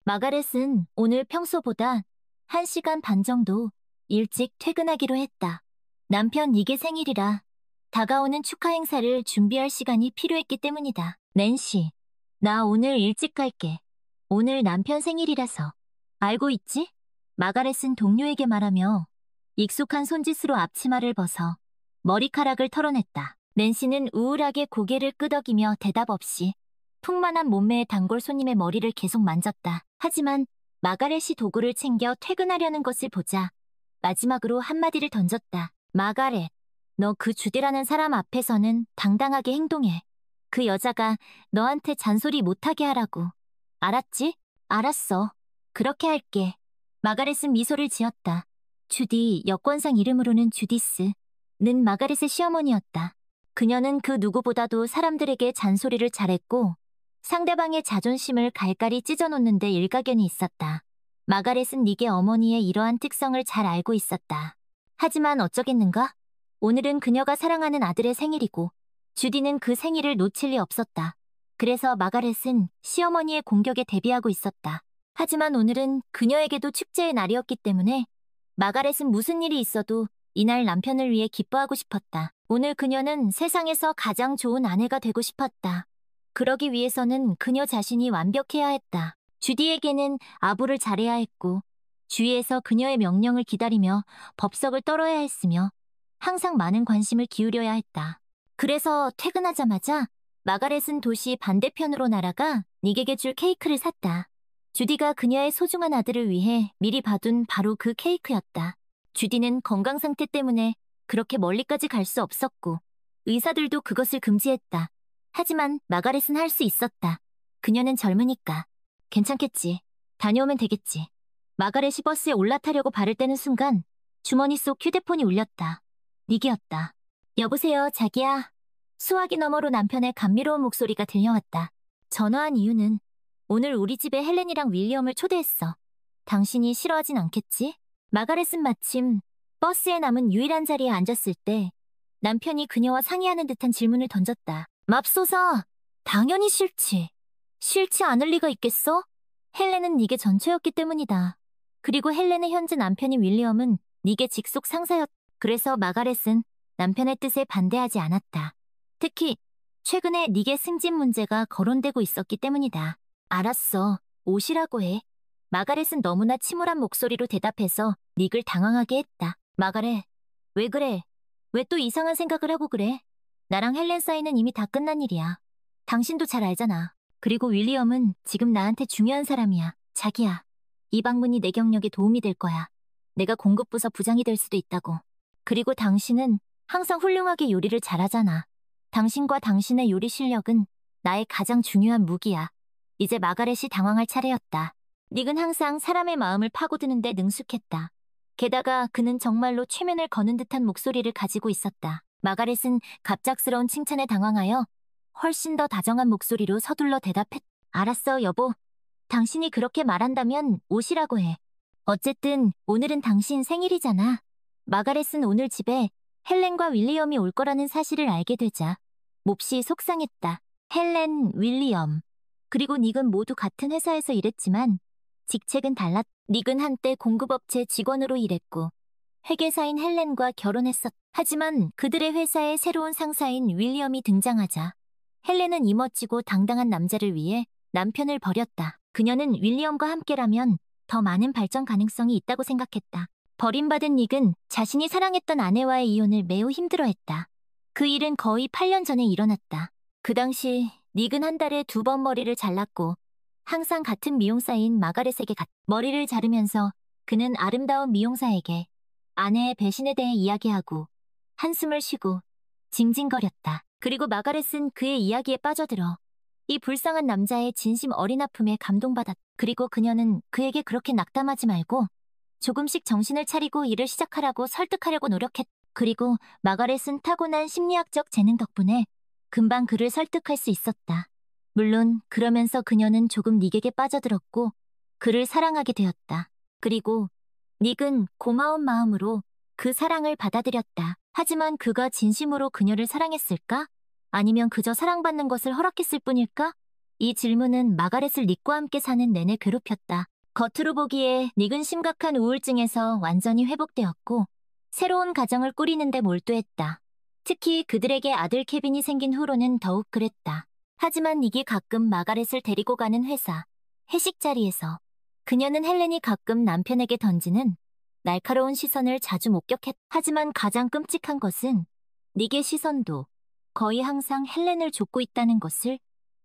마가렛은 오늘 평소보다 1시간 반 정도 일찍 퇴근하기로 했다. 남편 닉의 생일이라 다가오는 축하 행사를 준비할 시간이 필요했기 때문이다. 낸시, 나 오늘 일찍 갈게. 오늘 남편 생일이라서. 알고 있지? 마가렛은 동료에게 말하며 익숙한 손짓으로 앞치마를 벗어 머리카락을 털어냈다. 낸시는 우울하게 고개를 끄덕이며 대답 없이 풍만한 몸매의 단골 손님의 머리를 계속 만졌다. 하지만 마가렛이 도구를 챙겨 퇴근하려는 것을 보자 마지막으로 한마디를 던졌다. 마가렛, 너 그 주디라는 사람 앞에서는 당당하게 행동해. 그 여자가 너한테 잔소리 못하게 하라고. 알았지? 알았어. 그렇게 할게. 마가렛은 미소를 지었다. 주디, 여권상 이름으로는 주디스는 마가렛의 시어머니였다. 그녀는 그 누구보다도 사람들에게 잔소리를 잘했고 상대방의 자존심을 갈갈이 찢어놓는데 일가견이 있었다. 마가렛은 닉의 어머니의 이러한 특성을 잘 알고 있었다. 하지만 어쩌겠는가? 오늘은 그녀가 사랑하는 아들의 생일이고 주디는 그 생일을 놓칠 리 없었다. 그래서 마가렛은 시어머니의 공격에 대비하고 있었다. 하지만 오늘은 그녀에게도 축제의 날이었기 때문에 마가렛은 무슨 일이 있어도 이날 남편을 위해 기뻐하고 싶었다. 오늘 그녀는 세상에서 가장 좋은 아내가 되고 싶었다. 그러기 위해서는 그녀 자신이 완벽해야 했다. 주디에게는 아부를 잘해야 했고 주위에서 그녀의 명령을 기다리며 법석을 떨어야 했으며 항상 많은 관심을 기울여야 했다. 그래서 퇴근하자마자 마가렛은 도시 반대편으로 날아가 닉에게 줄 케이크를 샀다. 주디가 그녀의 소중한 아들을 위해 미리 봐둔 바로 그 케이크였다. 주디는 건강 상태 때문에 그렇게 멀리까지 갈 수 없었고 의사들도 그것을 금지했다. 하지만 마가렛은 할 수 있었다. 그녀는 젊으니까. 괜찮겠지. 다녀오면 되겠지. 마가렛이 버스에 올라타려고 발을 떼는 순간 주머니 속 휴대폰이 울렸다. 닉이었다. 여보세요, 자기야. 수화기 너머로 남편의 감미로운 목소리가 들려왔다. 전화한 이유는 오늘 우리 집에 헬렌이랑 윌리엄을 초대했어. 당신이 싫어하진 않겠지? 마가렛은 마침 버스에 남은 유일한 자리에 앉았을 때 남편이 그녀와 상의하는 듯한 질문을 던졌다. 맙소사, 당연히 싫지. 싫지 않을 리가 있겠어? 헬렌은 닉의 전처였기 때문이다. 그리고 헬렌의 현재 남편인 윌리엄은 닉의 직속 상사였다. 그래서 마가렛은 남편의 뜻에 반대하지 않았다. 특히 최근에 닉의 승진 문제가 거론되고 있었기 때문이다. 알았어, 오시라고 해. 마가렛은 너무나 침울한 목소리로 대답해서 닉을 당황하게 했다. 마가렛, 왜 그래? 왜 또 이상한 생각을 하고 그래? 나랑 헬렌 사이는 이미 다 끝난 일이야. 당신도 잘 알잖아. 그리고 윌리엄은 지금 나한테 중요한 사람이야. 자기야, 이 방문이 내 경력에 도움이 될 거야. 내가 공급부서 부장이 될 수도 있다고. 그리고 당신은 항상 훌륭하게 요리를 잘하잖아. 당신과 당신의 요리 실력은 나의 가장 중요한 무기야. 이제 마가렛이 당황할 차례였다. 닉은 항상 사람의 마음을 파고드는데 능숙했다. 게다가 그는 정말로 최면을 거는 듯한 목소리를 가지고 있었다. 마가렛은 갑작스러운 칭찬에 당황하여 훨씬 더 다정한 목소리로 서둘러 대답했다. 알았어, 여보. 당신이 그렇게 말한다면 오시라고 해. 어쨌든 오늘은 당신 생일이잖아. 마가렛은 오늘 집에 헬렌과 윌리엄이 올 거라는 사실을 알게 되자 몹시 속상했다. 헬렌, 윌리엄. 그리고 닉은 모두 같은 회사에서 일했지만 직책은 달랐다. 닉은 한때 공급업체 직원으로 일했고 회계사인 헬렌과 결혼했었다. 하지만 그들의 회사에 새로운 상사인 윌리엄이 등장하자 헬렌은 이 멋지고 당당한 남자를 위해 남편을 버렸다. 그녀는 윌리엄과 함께라면 더 많은 발전 가능성이 있다고 생각했다. 버림받은 닉은 자신이 사랑했던 아내와의 이혼을 매우 힘들어했다. 그 일은 거의 8년 전에 일어났다. 그 당시 닉은 한 달에 2번 머리를 잘랐고 항상 같은 미용사인 마가렛에게 머리를 자르면서 그는 아름다운 미용사에게 아내의 배신에 대해 이야기하고 한숨을 쉬고 징징거렸다. 그리고 마가렛은 그의 이야기에 빠져들어 이 불쌍한 남자의 진심 어린 아픔에 감동받았다. 그리고 그녀는 그에게 그렇게 낙담하지 말고 조금씩 정신을 차리고 일을 시작하라고 설득하려고 노력했다. 그리고 마가렛은 타고난 심리학적 재능 덕분에 금방 그를 설득할 수 있었다. 물론 그러면서 그녀는 조금 닉에게 빠져들었고 그를 사랑하게 되었다. 그리고 닉은 고마운 마음으로 그 사랑을 받아들였다. 하지만 그가 진심으로 그녀를 사랑했을까? 아니면 그저 사랑받는 것을 허락했을 뿐일까? 이 질문은 마가렛을 닉과 함께 사는 내내 괴롭혔다. 겉으로 보기에 닉은 심각한 우울증에서 완전히 회복되었고 새로운 가정을 꾸리는데 몰두했다. 특히 그들에게 아들 케빈이 생긴 후로는 더욱 그랬다. 하지만 닉이 가끔 마가렛을 데리고 가는 회사, 회식 자리에서 그녀는 헬렌이 가끔 남편에게 던지는 날카로운 시선을 자주 목격했다. 하지만 가장 끔찍한 것은 닉의 시선도 거의 항상 헬렌을 좇고 있다는 것을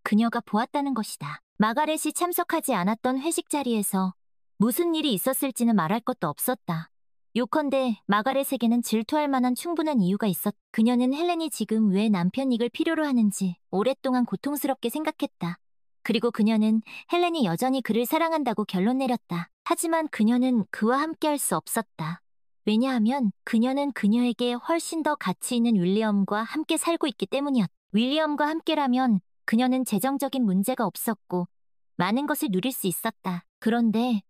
그녀가 보았다는 것이다. 마가렛이 참석하지 않았던 회식 자리에서 무슨 일이 있었을지는 말할 것도 없었다. 요컨대 마가렛에게는 질투할 만한 충분한 이유가 있었다. 그녀는 헬렌이 지금 왜 남편 닉을 필요로 하는지 오랫동안 고통스럽게 생각했다. 그리고 그녀는 헬렌이 여전히 그를 사랑한다고 결론 내렸다. 하지만 그녀는 그와 함께할 수 없었다. 왜냐하면 그녀는 그녀에게 훨씬 더 가치 있는 윌리엄과 함께 살고 있기 때문이었다. 윌리엄과 함께라면 그녀는 재정적인 문제가 없었고 많은 것을 누릴 수 있었다. 그런데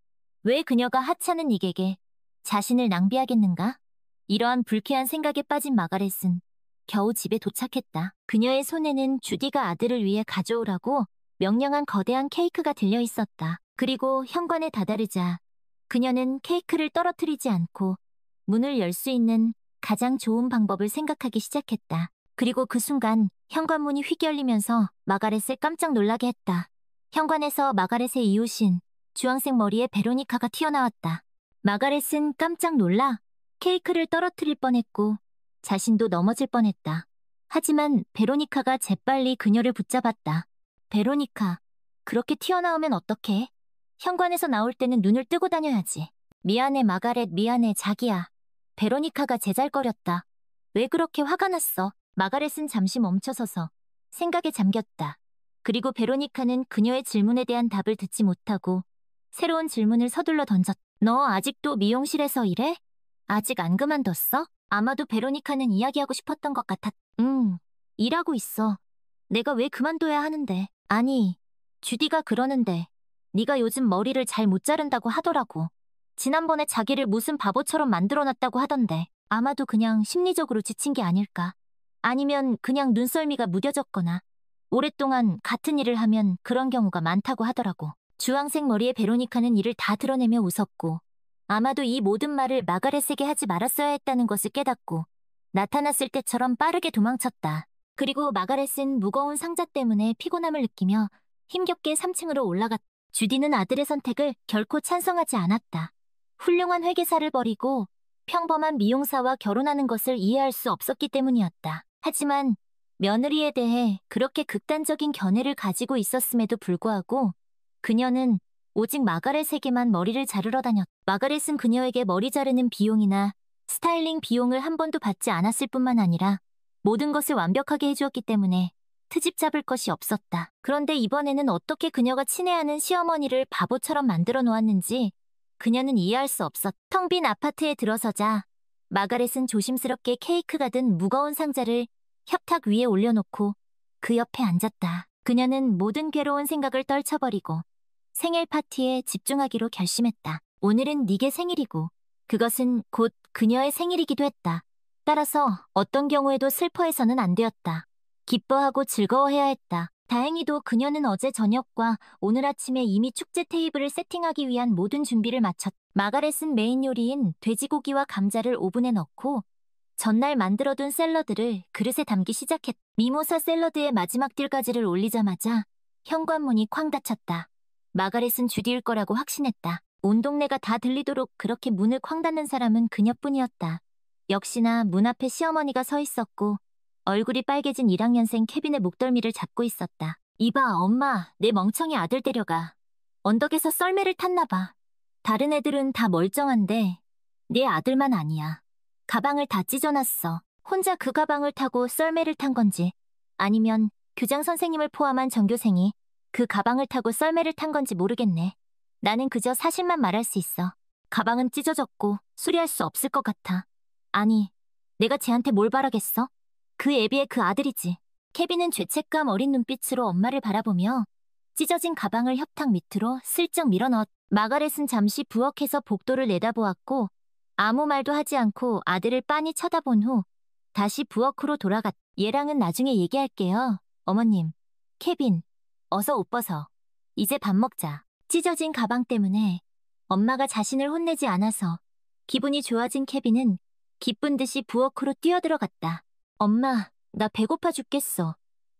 왜 그녀가 하찮은 닉에게 자신을 낭비하겠는가? 이러한 불쾌한 생각에 빠진 마가렛은 겨우 집에 도착했다. 그녀의 손에는 주디가 아들을 위해 가져오라고 명령한 거대한 케이크가 들려 있었다. 그리고 현관에 다다르자 그녀는 케이크를 떨어뜨리지 않고 문을 열 수 있는 가장 좋은 방법을 생각하기 시작했다. 그리고 그 순간 현관문이 휙 열리면서 마가렛을 깜짝 놀라게 했다. 현관에서 마가렛의 이웃인 주황색 머리의 베로니카가 튀어나왔다. 마가렛은 깜짝 놀라 케이크를 떨어뜨릴 뻔했고 자신도 넘어질 뻔했다. 하지만 베로니카가 재빨리 그녀를 붙잡았다. 베로니카, 그렇게 튀어나오면 어떡해? 현관에서 나올 때는 눈을 뜨고 다녀야지. 미안해 마가렛, 미안해 자기야. 베로니카가 제잘거렸다. 왜 그렇게 화가 났어? 마가렛은 잠시 멈춰서서 생각에 잠겼다. 그리고 베로니카는 그녀의 질문에 대한 답을 듣지 못하고 새로운 질문을 서둘러 던졌다. 너 아직도 미용실에서 일해? 아직 안 그만뒀어? 아마도 베로니카는 이야기하고 싶었던 것 같았. 일하고 있어. 내가 왜 그만둬야 하는데. 아니, 주디가 그러는데 네가 요즘 머리를 잘 못 자른다고 하더라고. 지난번에 자기를 무슨 바보처럼 만들어놨다고 하던데 아마도 그냥 심리적으로 지친 게 아닐까. 아니면 그냥 눈썰미가 무뎌졌거나 오랫동안 같은 일을 하면 그런 경우가 많다고 하더라고. 주황색 머리의 베로니카는 이를 다 드러내며 웃었고 아마도 이 모든 말을 마가렛에게 하지 말았어야 했다는 것을 깨닫고 나타났을 때처럼 빠르게 도망쳤다. 그리고 마가렛은 무거운 상자 때문에 피곤함을 느끼며 힘겹게 3층으로 올라갔다. 주디는 아들의 선택을 결코 찬성하지 않았다. 훌륭한 회계사를 버리고 평범한 미용사와 결혼하는 것을 이해할 수 없었기 때문이었다. 하지만 며느리에 대해 그렇게 극단적인 견해를 가지고 있었음에도 불구하고 그녀는 오직 마가렛에게만 머리를 자르러 다녔다. 마가렛은 그녀에게 머리 자르는 비용이나 스타일링 비용을 한 번도 받지 않았을 뿐만 아니라 모든 것을 완벽하게 해주었기 때문에 트집 잡을 것이 없었다. 그런데 이번에는 어떻게 그녀가 친애하는 시어머니를 바보처럼 만들어 놓았는지 그녀는 이해할 수 없었다. 텅 빈 아파트에 들어서자 마가렛은 조심스럽게 케이크가 든 무거운 상자를 협탁 위에 올려놓고 그 옆에 앉았다. 그녀는 모든 괴로운 생각을 떨쳐버리고 생일 파티에 집중하기로 결심했다. 오늘은 닉의 생일이고 그것은 곧 그녀의 생일이기도 했다. 따라서 어떤 경우에도 슬퍼해서는 안 되었다. 기뻐하고 즐거워해야 했다. 다행히도 그녀는 어제 저녁과 오늘 아침에 이미 축제 테이블을 세팅하기 위한 모든 준비를 마쳤다. 마가렛은 메인 요리인 돼지고기와 감자를 오븐에 넣고 전날 만들어둔 샐러드를 그릇에 담기 시작했다. 미모사 샐러드의 마지막 딜가지를 올리자마자 현관문이 쾅 닫혔다. 마가렛은 주디일 거라고 확신했다. 온 동네가 다 들리도록 그렇게 문을 쾅 닫는 사람은 그녀뿐이었다. 역시나 문 앞에 시어머니가 서 있었고 얼굴이 빨개진 1학년생 케빈의 목덜미를 잡고 있었다. 이봐 엄마, 내 멍청이 아들 데려가. 언덕에서 썰매를 탔나 봐. 다른 애들은 다 멀쩡한데 내 아들만 아니야. 가방을 다 찢어놨어. 혼자 그 가방을 타고 썰매를 탄 건지 아니면 교장 선생님을 포함한 전교생이 그 가방을 타고 썰매를 탄 건지 모르겠네. 나는 그저 사실만 말할 수 있어. 가방은 찢어졌고 수리할 수 없을 것 같아. 아니, 내가 쟤한테 뭘 바라겠어? 그 애비의 그 아들이지. 케빈은 죄책감 어린 눈빛으로 엄마를 바라보며 찢어진 가방을 협탁 밑으로 슬쩍 밀어넣었다. 마가렛은 잠시 부엌에서 복도를 내다보았고 아무 말도 하지 않고 아들을 빤히 쳐다본 후 다시 부엌으로 돌아갔다. 얘랑은 나중에 얘기할게요, 어머님. 케빈, 어서 옷 벗어. 이제 밥 먹자. 찢어진 가방 때문에 엄마가 자신을 혼내지 않아서 기분이 좋아진 케빈은 기쁜 듯이 부엌으로 뛰어들어갔다. 엄마, 나 배고파 죽겠어.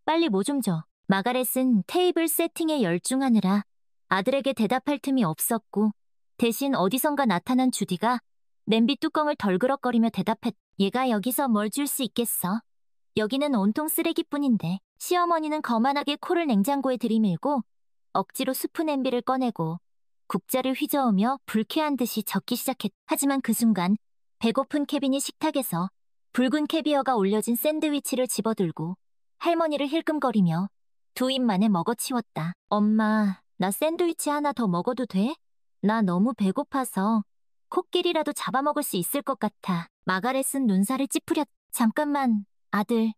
빨리 뭐 좀 줘. 마가렛은 테이블 세팅에 열중하느라 아들에게 대답할 틈이 없었고 대신 어디선가 나타난 주디가 냄비 뚜껑을 덜그럭거리며 대답했다. 얘가 여기서 뭘 줄 수 있겠어? 여기는 온통 쓰레기뿐인데. 시어머니는 거만하게 코를 냉장고에 들이밀고 억지로 수프 냄비를 꺼내고 국자를 휘저으며 불쾌한 듯이 적기 시작했다. 하지만 그 순간 배고픈 케빈이 식탁에서 붉은 캐비어가 올려진 샌드위치를 집어들고 할머니를 힐끔거리며 두 입만에 먹어치웠다. 엄마, 나 샌드위치 하나 더 먹어도 돼? 나 너무 배고파서 코끼리라도 잡아먹을 수 있을 것 같아. 마가렛은 눈살을 찌푸렸다. 잠깐만, 아들.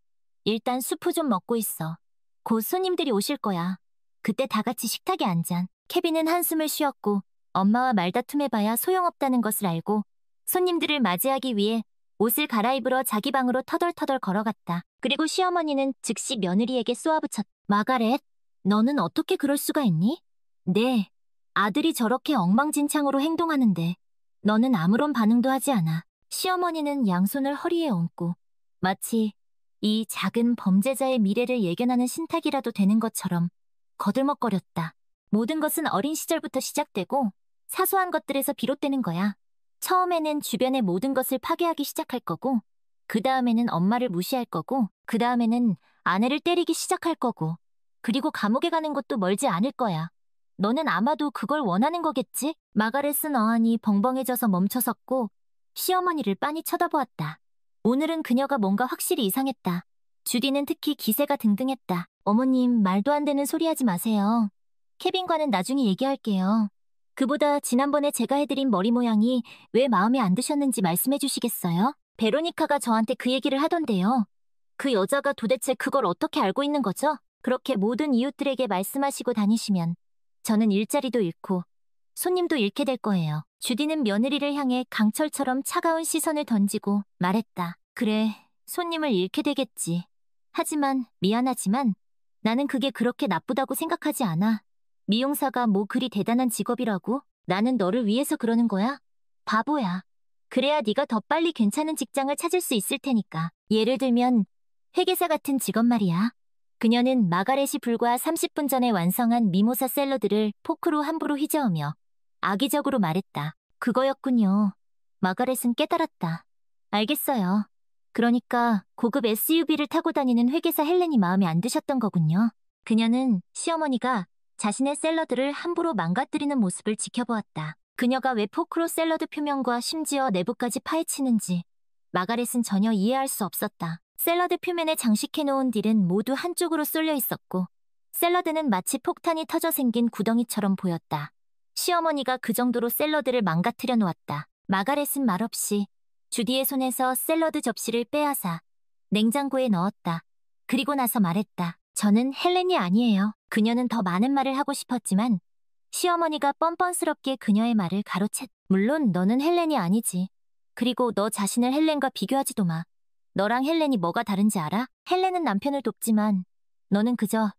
일단 수프 좀 먹고 있어. 곧 손님들이 오실 거야. 그때 다 같이 식탁에 앉아. 케빈은 한숨을 쉬었고 엄마와 말다툼해봐야 소용없다는 것을 알고 손님들을 맞이하기 위해 옷을 갈아입으러 자기 방으로 터덜터덜 걸어갔다. 그리고 시어머니는 즉시 며느리에게 쏘아붙였다. 마가렛, 너는 어떻게 그럴 수가 있니? 네, 아들이 저렇게 엉망진창으로 행동하는데 너는 아무런 반응도 하지 않아. 시어머니는 양손을 허리에 얹고 마치 이 작은 범죄자의 미래를 예견하는 신탁이라도 되는 것처럼 거들먹거렸다. 모든 것은 어린 시절부터 시작되고 사소한 것들에서 비롯되는 거야. 처음에는 주변의 모든 것을 파괴하기 시작할 거고, 그 다음에는 엄마를 무시할 거고, 그 다음에는 아내를 때리기 시작할 거고, 그리고 감옥에 가는 것도 멀지 않을 거야. 너는 아마도 그걸 원하는 거겠지? 마가렛은 어안이 벙벙해져서 멈춰섰고 시어머니를 빤히 쳐다보았다. 오늘은 그녀가 뭔가 확실히 이상했다. 주디는 특히 기세가 등등했다. 어머님, 말도 안 되는 소리 하지 마세요. 케빈과는 나중에 얘기할게요. 그보다 지난번에 제가 해드린 머리 모양이 왜 마음에 안 드셨는지 말씀해 주시겠어요? 베로니카가 저한테 그 얘기를 하던데요. 그 여자가 도대체 그걸 어떻게 알고 있는 거죠? 그렇게 모든 이웃들에게 말씀하시고 다니시면 저는 일자리도 잃고 손님도 잃게 될 거예요. 주디는 며느리를 향해 강철처럼 차가운 시선을 던지고 말했다. 그래, 손님을 잃게 되겠지. 하지만 미안하지만 나는 그게 그렇게 나쁘다고 생각하지 않아. 미용사가 뭐 그리 대단한 직업이라고? 나는 너를 위해서 그러는 거야? 바보야. 그래야 네가 더 빨리 괜찮은 직장을 찾을 수 있을 테니까. 예를 들면 회계사 같은 직업 말이야. 그녀는 마가렛이 불과 30분 전에 완성한 미모사 샐러드를 포크로 함부로 휘저으며 악의적으로 말했다. 그거였군요. 마가렛은 깨달았다. 알겠어요. 그러니까 고급 SUV를 타고 다니는 회계사 헬렌이 마음에 안 드셨던 거군요. 그녀는 시어머니가 자신의 샐러드를 함부로 망가뜨리는 모습을 지켜보았다. 그녀가 왜 포크로 샐러드 표면과 심지어 내부까지 파헤치는지 마가렛은 전혀 이해할 수 없었다. 샐러드 표면에 장식해놓은 딜은 모두 한쪽으로 쏠려 있었고 샐러드는 마치 폭탄이 터져 생긴 구덩이처럼 보였다. 시어머니가 그 정도로 샐러드를 망가뜨려 놓았다. 마가렛은 말없이 주디의 손에서 샐러드 접시를 빼앗아 냉장고에 넣었다. 그리고 나서 말했다. 저는 헬렌이 아니에요. 그녀는 더 많은 말을 하고 싶었지만 시어머니가 뻔뻔스럽게 그녀의 말을 가로챘다. 물론 너는 헬렌이 아니지. 그리고 너 자신을 헬렌과 비교하지도 마. 너랑 헬렌이 뭐가 다른지 알아? 헬렌은 남편을 돕지만 너는 그저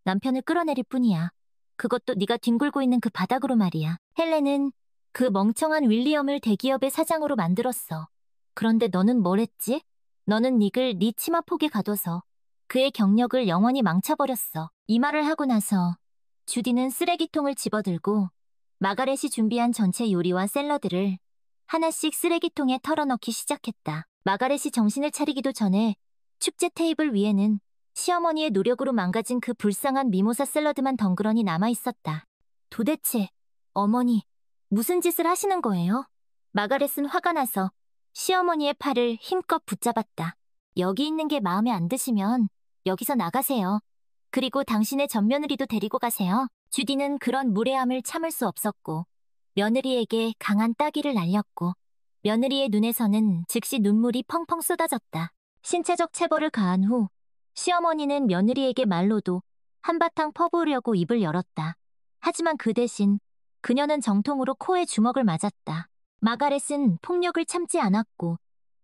남편을 끌어내릴 뿐이야. 그것도 네가 뒹굴고 있는 그 바닥으로 말이야. 헬렌은 그 멍청한 윌리엄을 대기업의 사장으로 만들었어. 그런데 너는 뭘 했지? 너는 닉을 네 치마 폭에 가둬서 그의 경력을 영원히 망쳐버렸어. 이 말을 하고 나서 주디는 쓰레기통을 집어들고 마가렛이 준비한 전체 요리와 샐러드를 하나씩 쓰레기통에 털어넣기 시작했다. 마가렛이 정신을 차리기도 전에 축제 테이블 위에는 시어머니의 노력으로 망가진 그 불쌍한 미모사 샐러드만 덩그러니 남아있었다. 도대체 어머니, 무슨 짓을 하시는 거예요? 마가렛은 화가 나서 시어머니의 팔을 힘껏 붙잡았다. 여기 있는 게 마음에 안 드시면 여기서 나가세요. 그리고 당신의 맏며느리도 데리고 가세요. 주디는 그런 무례함을 참을 수 없었고 며느리에게 강한 따귀를 날렸고 며느리의 눈에서는 즉시 눈물이 펑펑 쏟아졌다. 신체적 체벌을 가한 후 시어머니는 며느리에게 말로도 한바탕 퍼부으려고 입을 열었다. 하지만 그 대신 그녀는 정통으로 코에 주먹을 맞았다. 마가렛은 폭력을 참지 않았고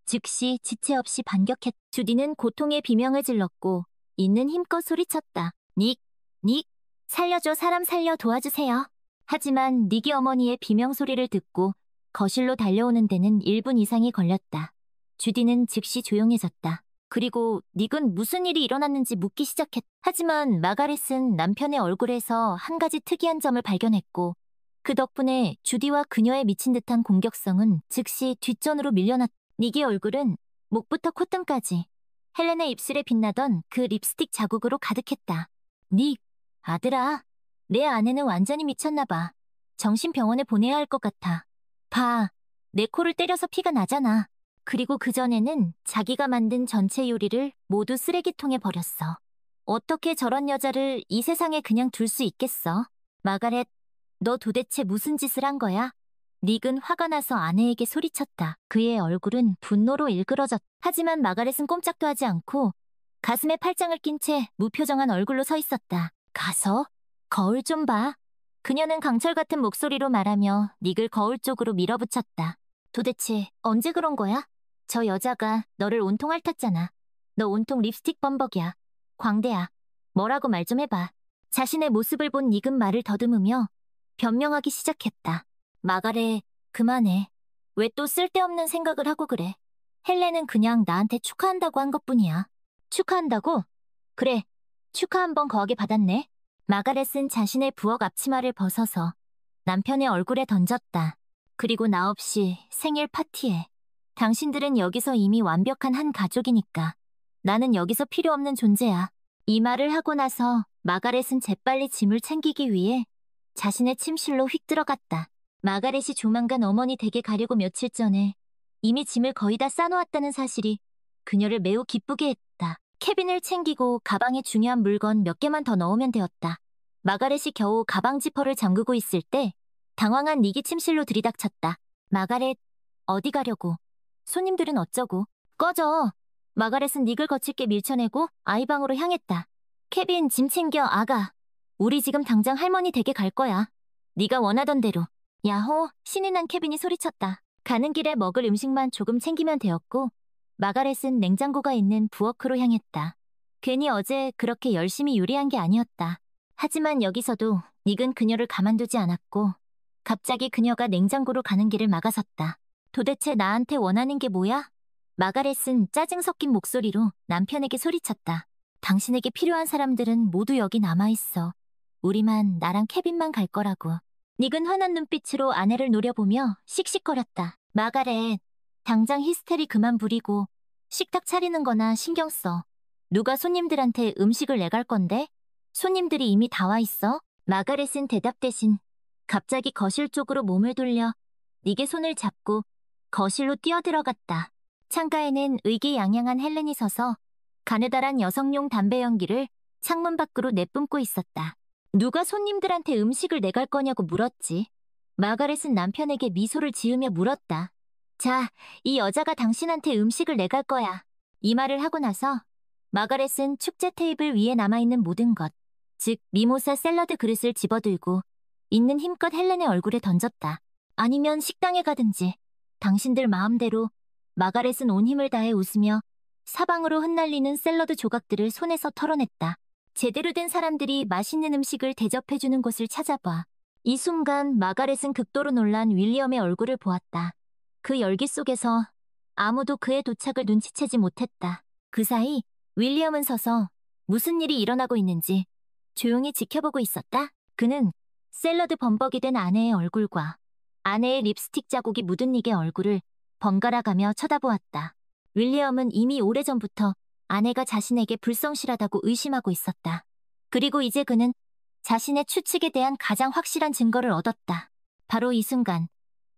즉시 지체 없이 반격했다. 주디는 고통의 비명을 질렀고 있는 힘껏 소리쳤다. 닉, 닉, 살려줘, 사람 살려, 도와주세요. 하지만 닉이 어머니의 비명소리를 듣고 거실로 달려오는 데는 1분 이상이 걸렸다. 주디는 즉시 조용해졌다. 그리고 닉은 무슨 일이 일어났는지 묻기 시작했다. 하지만 마가렛은 남편의 얼굴에서 한 가지 특이한 점을 발견했고 그 덕분에 주디와 그녀의 미친 듯한 공격성은 즉시 뒷전으로 밀려났다. 닉의 얼굴은 목부터 콧등까지 헬렌의 입술에 빛나던 그 립스틱 자국으로 가득했다. 닉, 아들아, 내 아내는 완전히 미쳤나 봐. 정신병원에 보내야 할 것 같아. 봐, 내 코를 때려서 피가 나잖아. 그리고 그전에는 자기가 만든 전체 요리를 모두 쓰레기통에 버렸어. 어떻게 저런 여자를 이 세상에 그냥 둘 수 있겠어? 마가렛, 너 도대체 무슨 짓을 한 거야? 닉은 화가 나서 아내에게 소리쳤다. 그의 얼굴은 분노로 일그러졌다. 하지만 마가렛은 꼼짝도 하지 않고 가슴에 팔짱을 낀 채 무표정한 얼굴로 서 있었다. 가서? 거울 좀 봐. 그녀는 강철 같은 목소리로 말하며 닉을 거울 쪽으로 밀어붙였다. 도대체 언제 그런 거야? 저 여자가 너를 온통 핥았잖아. 너 온통 립스틱 범벅이야. 광대야. 뭐라고 말 좀 해봐. 자신의 모습을 본 닉은 말을 더듬으며 변명하기 시작했다. 마가렛, 그만해. 왜 또 쓸데없는 생각을 하고 그래. 헬렌은 그냥 나한테 축하한다고 한 것뿐이야. 축하한다고? 그래, 축하 한번 거하게 받았네. 마가렛은 자신의 부엌 앞치마를 벗어서 남편의 얼굴에 던졌다. 그리고 나 없이 생일 파티에. 당신들은 여기서 이미 완벽한 한 가족이니까. 나는 여기서 필요 없는 존재야. 이 말을 하고 나서 마가렛은 재빨리 짐을 챙기기 위해 자신의 침실로 휙 들어갔다. 마가렛이 조만간 어머니 댁에 가려고 며칠 전에 이미 짐을 거의 다 싸놓았다는 사실이 그녀를 매우 기쁘게 했다. 캐빈을 챙기고 가방에 중요한 물건 몇 개만 더 넣으면 되었다. 마가렛이 겨우 가방 지퍼를 잠그고 있을 때 당황한 닉이 침실로 들이닥쳤다. 마가렛, 어디 가려고? 손님들은 어쩌고? 꺼져! 마가렛은 닉을 거칠게 밀쳐내고 아이방으로 향했다. 케빈, 짐 챙겨, 아가. 우리 지금 당장 할머니 댁에 갈 거야. 네가 원하던 대로. 야호, 신이 난 케빈이 소리쳤다. 가는 길에 먹을 음식만 조금 챙기면 되었고 마가렛은 냉장고가 있는 부엌으로 향했다. 괜히 어제 그렇게 열심히 요리한 게 아니었다. 하지만 여기서도 닉은 그녀를 가만두지 않았고 갑자기 그녀가 냉장고로 가는 길을 막아섰다. 도대체 나한테 원하는 게 뭐야? 마가렛은 짜증 섞인 목소리로 남편에게 소리쳤다. 당신에게 필요한 사람들은 모두 여기 남아있어. 우리만, 나랑 케빈만 갈 거라고. 닉은 환한 눈빛으로 아내를 노려보며 씩씩거렸다. 마가렛, 당장 히스테리 그만 부리고 식탁 차리는 거나 신경 써. 누가 손님들한테 음식을 내갈 건데? 손님들이 이미 다 와 있어? 마가렛은 대답 대신 갑자기 거실 쪽으로 몸을 돌려 닉의 손을 잡고 거실로 뛰어들어갔다. 창가에는 의기양양한 헬렌이 서서 가느다란 여성용 담배 연기를 창문 밖으로 내뿜고 있었다. 누가 손님들한테 음식을 내갈 거냐고 물었지. 마가렛은 남편에게 미소를 지으며 물었다. 자, 이 여자가 당신한테 음식을 내갈 거야. 이 말을 하고 나서 마가렛은 축제 테이블 위에 남아있는 모든 것, 즉 미모사 샐러드 그릇을 집어들고 있는 힘껏 헬렌의 얼굴에 던졌다. 아니면 식당에 가든지. 당신들 마음대로. 마가렛은 온 힘을 다해 웃으며 사방으로 흩날리는 샐러드 조각들을 손에서 털어냈다. 제대로 된 사람들이 맛있는 음식을 대접해주는 곳을 찾아봐. 이 순간 마가렛은 극도로 놀란 윌리엄의 얼굴을 보았다. 그 열기 속에서 아무도 그의 도착을 눈치채지 못했다. 그 사이 윌리엄은 서서 무슨 일이 일어나고 있는지 조용히 지켜보고 있었다. 그는 샐러드 범벅이 된 아내의 얼굴과 아내의 립스틱 자국이 묻은 닉의 얼굴을 번갈아가며 쳐다보았다. 윌리엄은 이미 오래전부터 아내가 자신에게 불성실하다고 의심하고 있었다. 그리고 이제 그는 자신의 추측에 대한 가장 확실한 증거를 얻었다. 바로 이 순간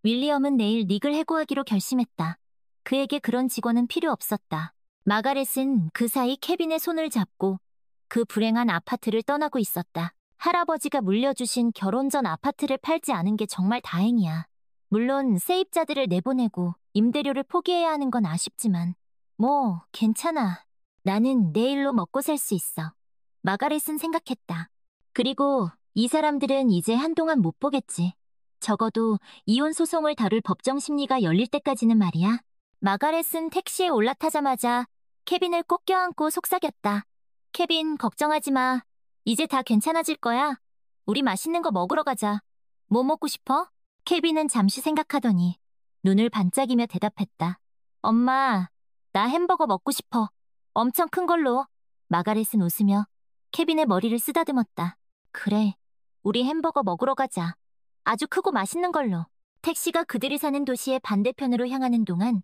윌리엄은 내일 닉을 해고하기로 결심했다. 그에게 그런 직원은 필요 없었다. 마가렛은 그 사이 케빈의 손을 잡고 그 불행한 아파트를 떠나고 있었다. 할아버지가 물려주신 결혼 전 아파트를 팔지 않은 게 정말 다행이야. 물론 세입자들을 내보내고 임대료를 포기해야 하는 건 아쉽지만 뭐 괜찮아. 나는 내일로 먹고 살 수 있어. 마가렛은 생각했다. 그리고 이 사람들은 이제 한동안 못 보겠지. 적어도 이혼 소송을 다룰 법정 심리가 열릴 때까지는 말이야. 마가렛은 택시에 올라타자마자 케빈을 꼭 껴안고 속삭였다. 케빈, 걱정하지 마. 이제 다 괜찮아질 거야. 우리 맛있는 거 먹으러 가자. 뭐 먹고 싶어? 케빈은 잠시 생각하더니 눈을 반짝이며 대답했다. 엄마, 나 햄버거 먹고 싶어. 엄청 큰 걸로. 마가렛은 웃으며 케빈의 머리를 쓰다듬었다. 그래, 우리 햄버거 먹으러 가자. 아주 크고 맛있는 걸로. 택시가 그들이 사는 도시의 반대편으로 향하는 동안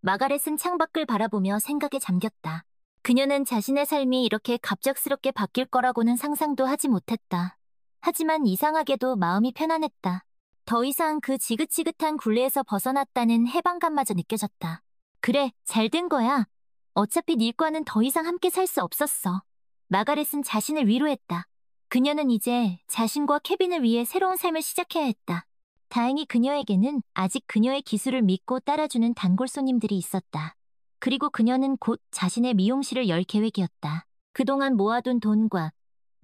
마가렛은 창밖을 바라보며 생각에 잠겼다. 그녀는 자신의 삶이 이렇게 갑작스럽게 바뀔 거라고는 상상도 하지 못했다. 하지만 이상하게도 마음이 편안했다. 더 이상 그 지긋지긋한 굴레에서 벗어났다는 해방감마저 느껴졌다. 그래, 잘 된 거야. 어차피 닐과는 더 이상 함께 살 수 없었어. 마가렛은 자신을 위로했다. 그녀는 이제 자신과 케빈을 위해 새로운 삶을 시작해야 했다. 다행히 그녀에게는 아직 그녀의 기술을 믿고 따라주는 단골 손님들이 있었다. 그리고 그녀는 곧 자신의 미용실을 열 계획이었다. 그동안 모아둔 돈과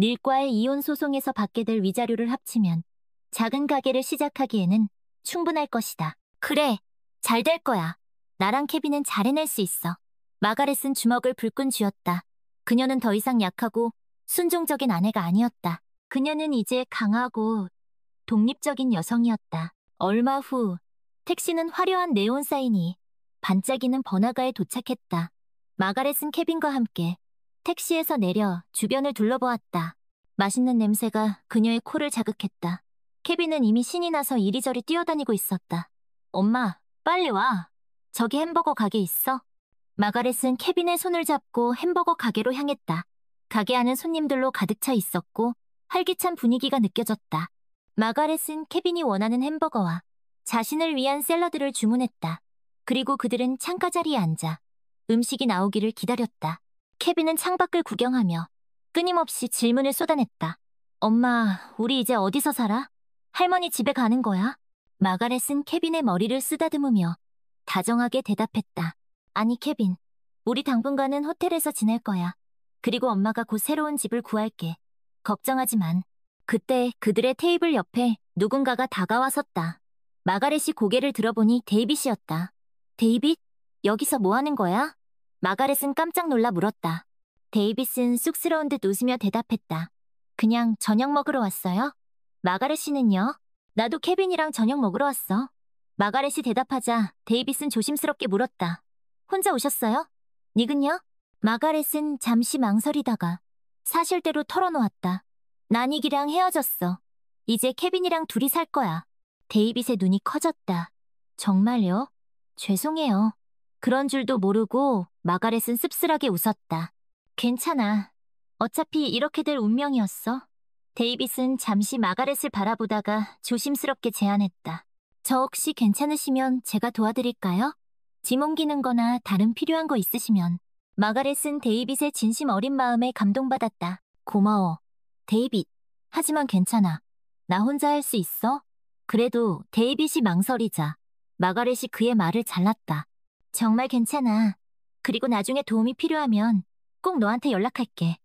닐과의 이혼 소송에서 받게 될 위자료를 합치면 작은 가게를 시작하기에는 충분할 것이다. 그래, 잘 될 거야. 나랑 케빈은 잘 해낼 수 있어. 마가렛은 주먹을 불끈 쥐었다. 그녀는 더 이상 약하고 순종적인 아내가 아니었다. 그녀는 이제 강하고 독립적인 여성이었다. 얼마 후 택시는 화려한 네온 사인이 반짝이는 번화가에 도착했다. 마가렛은 케빈과 함께 택시에서 내려 주변을 둘러보았다. 맛있는 냄새가 그녀의 코를 자극했다. 케빈은 이미 신이 나서 이리저리 뛰어다니고 있었다. 엄마, 빨리 와. 저기 햄버거 가게 있어. 마가렛은 케빈의 손을 잡고 햄버거 가게로 향했다. 가게 안은 손님들로 가득 차 있었고 활기찬 분위기가 느껴졌다. 마가렛은 케빈이 원하는 햄버거와 자신을 위한 샐러드를 주문했다. 그리고 그들은 창가 자리에 앉아 음식이 나오기를 기다렸다. 케빈은 창밖을 구경하며 끊임없이 질문을 쏟아냈다. 엄마, 우리 이제 어디서 살아? 할머니 집에 가는 거야? 마가렛은 케빈의 머리를 쓰다듬으며 다정하게 대답했다. 아니, 케빈. 우리 당분간은 호텔에서 지낼 거야. 그리고 엄마가 곧 새로운 집을 구할게. 걱정하지만. 그때 그들의 테이블 옆에 누군가가 다가와 섰다. 마가렛이 고개를 들어보니 데이빗이었다. 데이빗? 여기서 뭐 하는 거야? 마가렛은 깜짝 놀라 물었다. 데이빗은 쑥스러운 듯 웃으며 대답했다. 그냥 저녁 먹으러 왔어요. 마가렛 씨는요? 나도 케빈이랑 저녁 먹으러 왔어. 마가렛이 대답하자 데이빗은 조심스럽게 물었다. 혼자 오셨어요? 닉은요? 마가렛은 잠시 망설이다가 사실대로 털어놓았다. 난 닉이랑 헤어졌어. 이제 케빈이랑 둘이 살 거야. 데이빗의 눈이 커졌다. 정말요? 죄송해요. 그런 줄도 모르고 마가렛은 씁쓸하게 웃었다. 괜찮아. 어차피 이렇게 될 운명이었어. 데이빗은 잠시 마가렛을 바라보다가 조심스럽게 제안했다. 저 혹시 괜찮으시면 제가 도와드릴까요? 짐 옮기는 거나 다른 필요한 거 있으시면. 마가렛은 데이빗의 진심 어린 마음에 감동받았다. 고마워. 데이빗. 하지만 괜찮아. 나 혼자 할 수 있어? 그래도 데이빗이 망설이자 마가렛이 그의 말을 잘랐다. 정말 괜찮아. 그리고 나중에 도움이 필요하면 꼭 너한테 연락할게.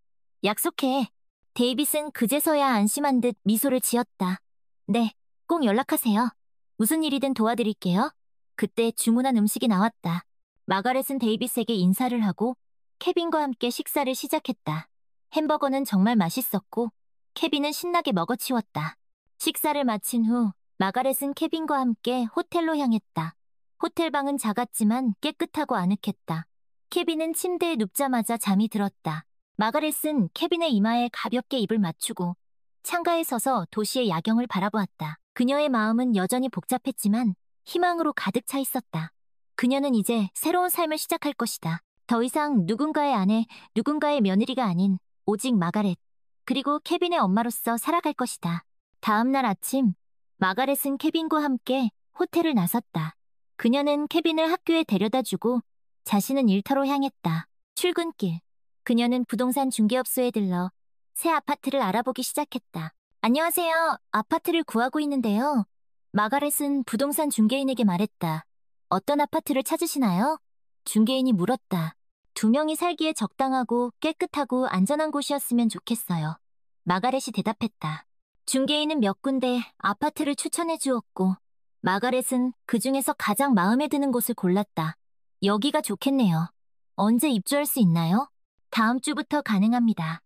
약속해. 데이빗은 그제서야 안심한 듯 미소를 지었다. 네, 꼭 연락하세요. 무슨 일이든 도와드릴게요. 그때 주문한 음식이 나왔다. 마가렛은 데이빗에게 인사를 하고 케빈과 함께 식사를 시작했다. 햄버거는 정말 맛있었고 케빈은 신나게 먹어치웠다. 식사를 마친 후 마가렛은 케빈과 함께 호텔로 향했다. 호텔방은 작았지만 깨끗하고 아늑했다. 케빈은 침대에 눕자마자 잠이 들었다. 마가렛은 케빈의 이마에 가볍게 입을 맞추고 창가에 서서 도시의 야경을 바라보았다. 그녀의 마음은 여전히 복잡했지만 희망으로 가득 차 있었다. 그녀는 이제 새로운 삶을 시작할 것이다. 더 이상 누군가의 아내, 누군가의 며느리가 아닌 오직 마가렛, 그리고 케빈의 엄마로서 살아갈 것이다. 다음 날 아침, 마가렛은 케빈과 함께 호텔을 나섰다. 그녀는 케빈을 학교에 데려다주고 자신은 일터로 향했다. 출근길, 그녀는 부동산 중개업소에 들러 새 아파트를 알아보기 시작했다. 안녕하세요. 아파트를 구하고 있는데요. 마가렛은 부동산 중개인에게 말했다. 어떤 아파트를 찾으시나요? 중개인이 물었다. 2명이 살기에 적당하고 깨끗하고 안전한 곳이었으면 좋겠어요. 마가렛이 대답했다. 중개인은 몇 군데 아파트를 추천해 주었고 마가렛은 그 중에서 가장 마음에 드는 곳을 골랐다. 여기가 좋겠네요. 언제 입주할 수 있나요? 다음 주부터 가능합니다.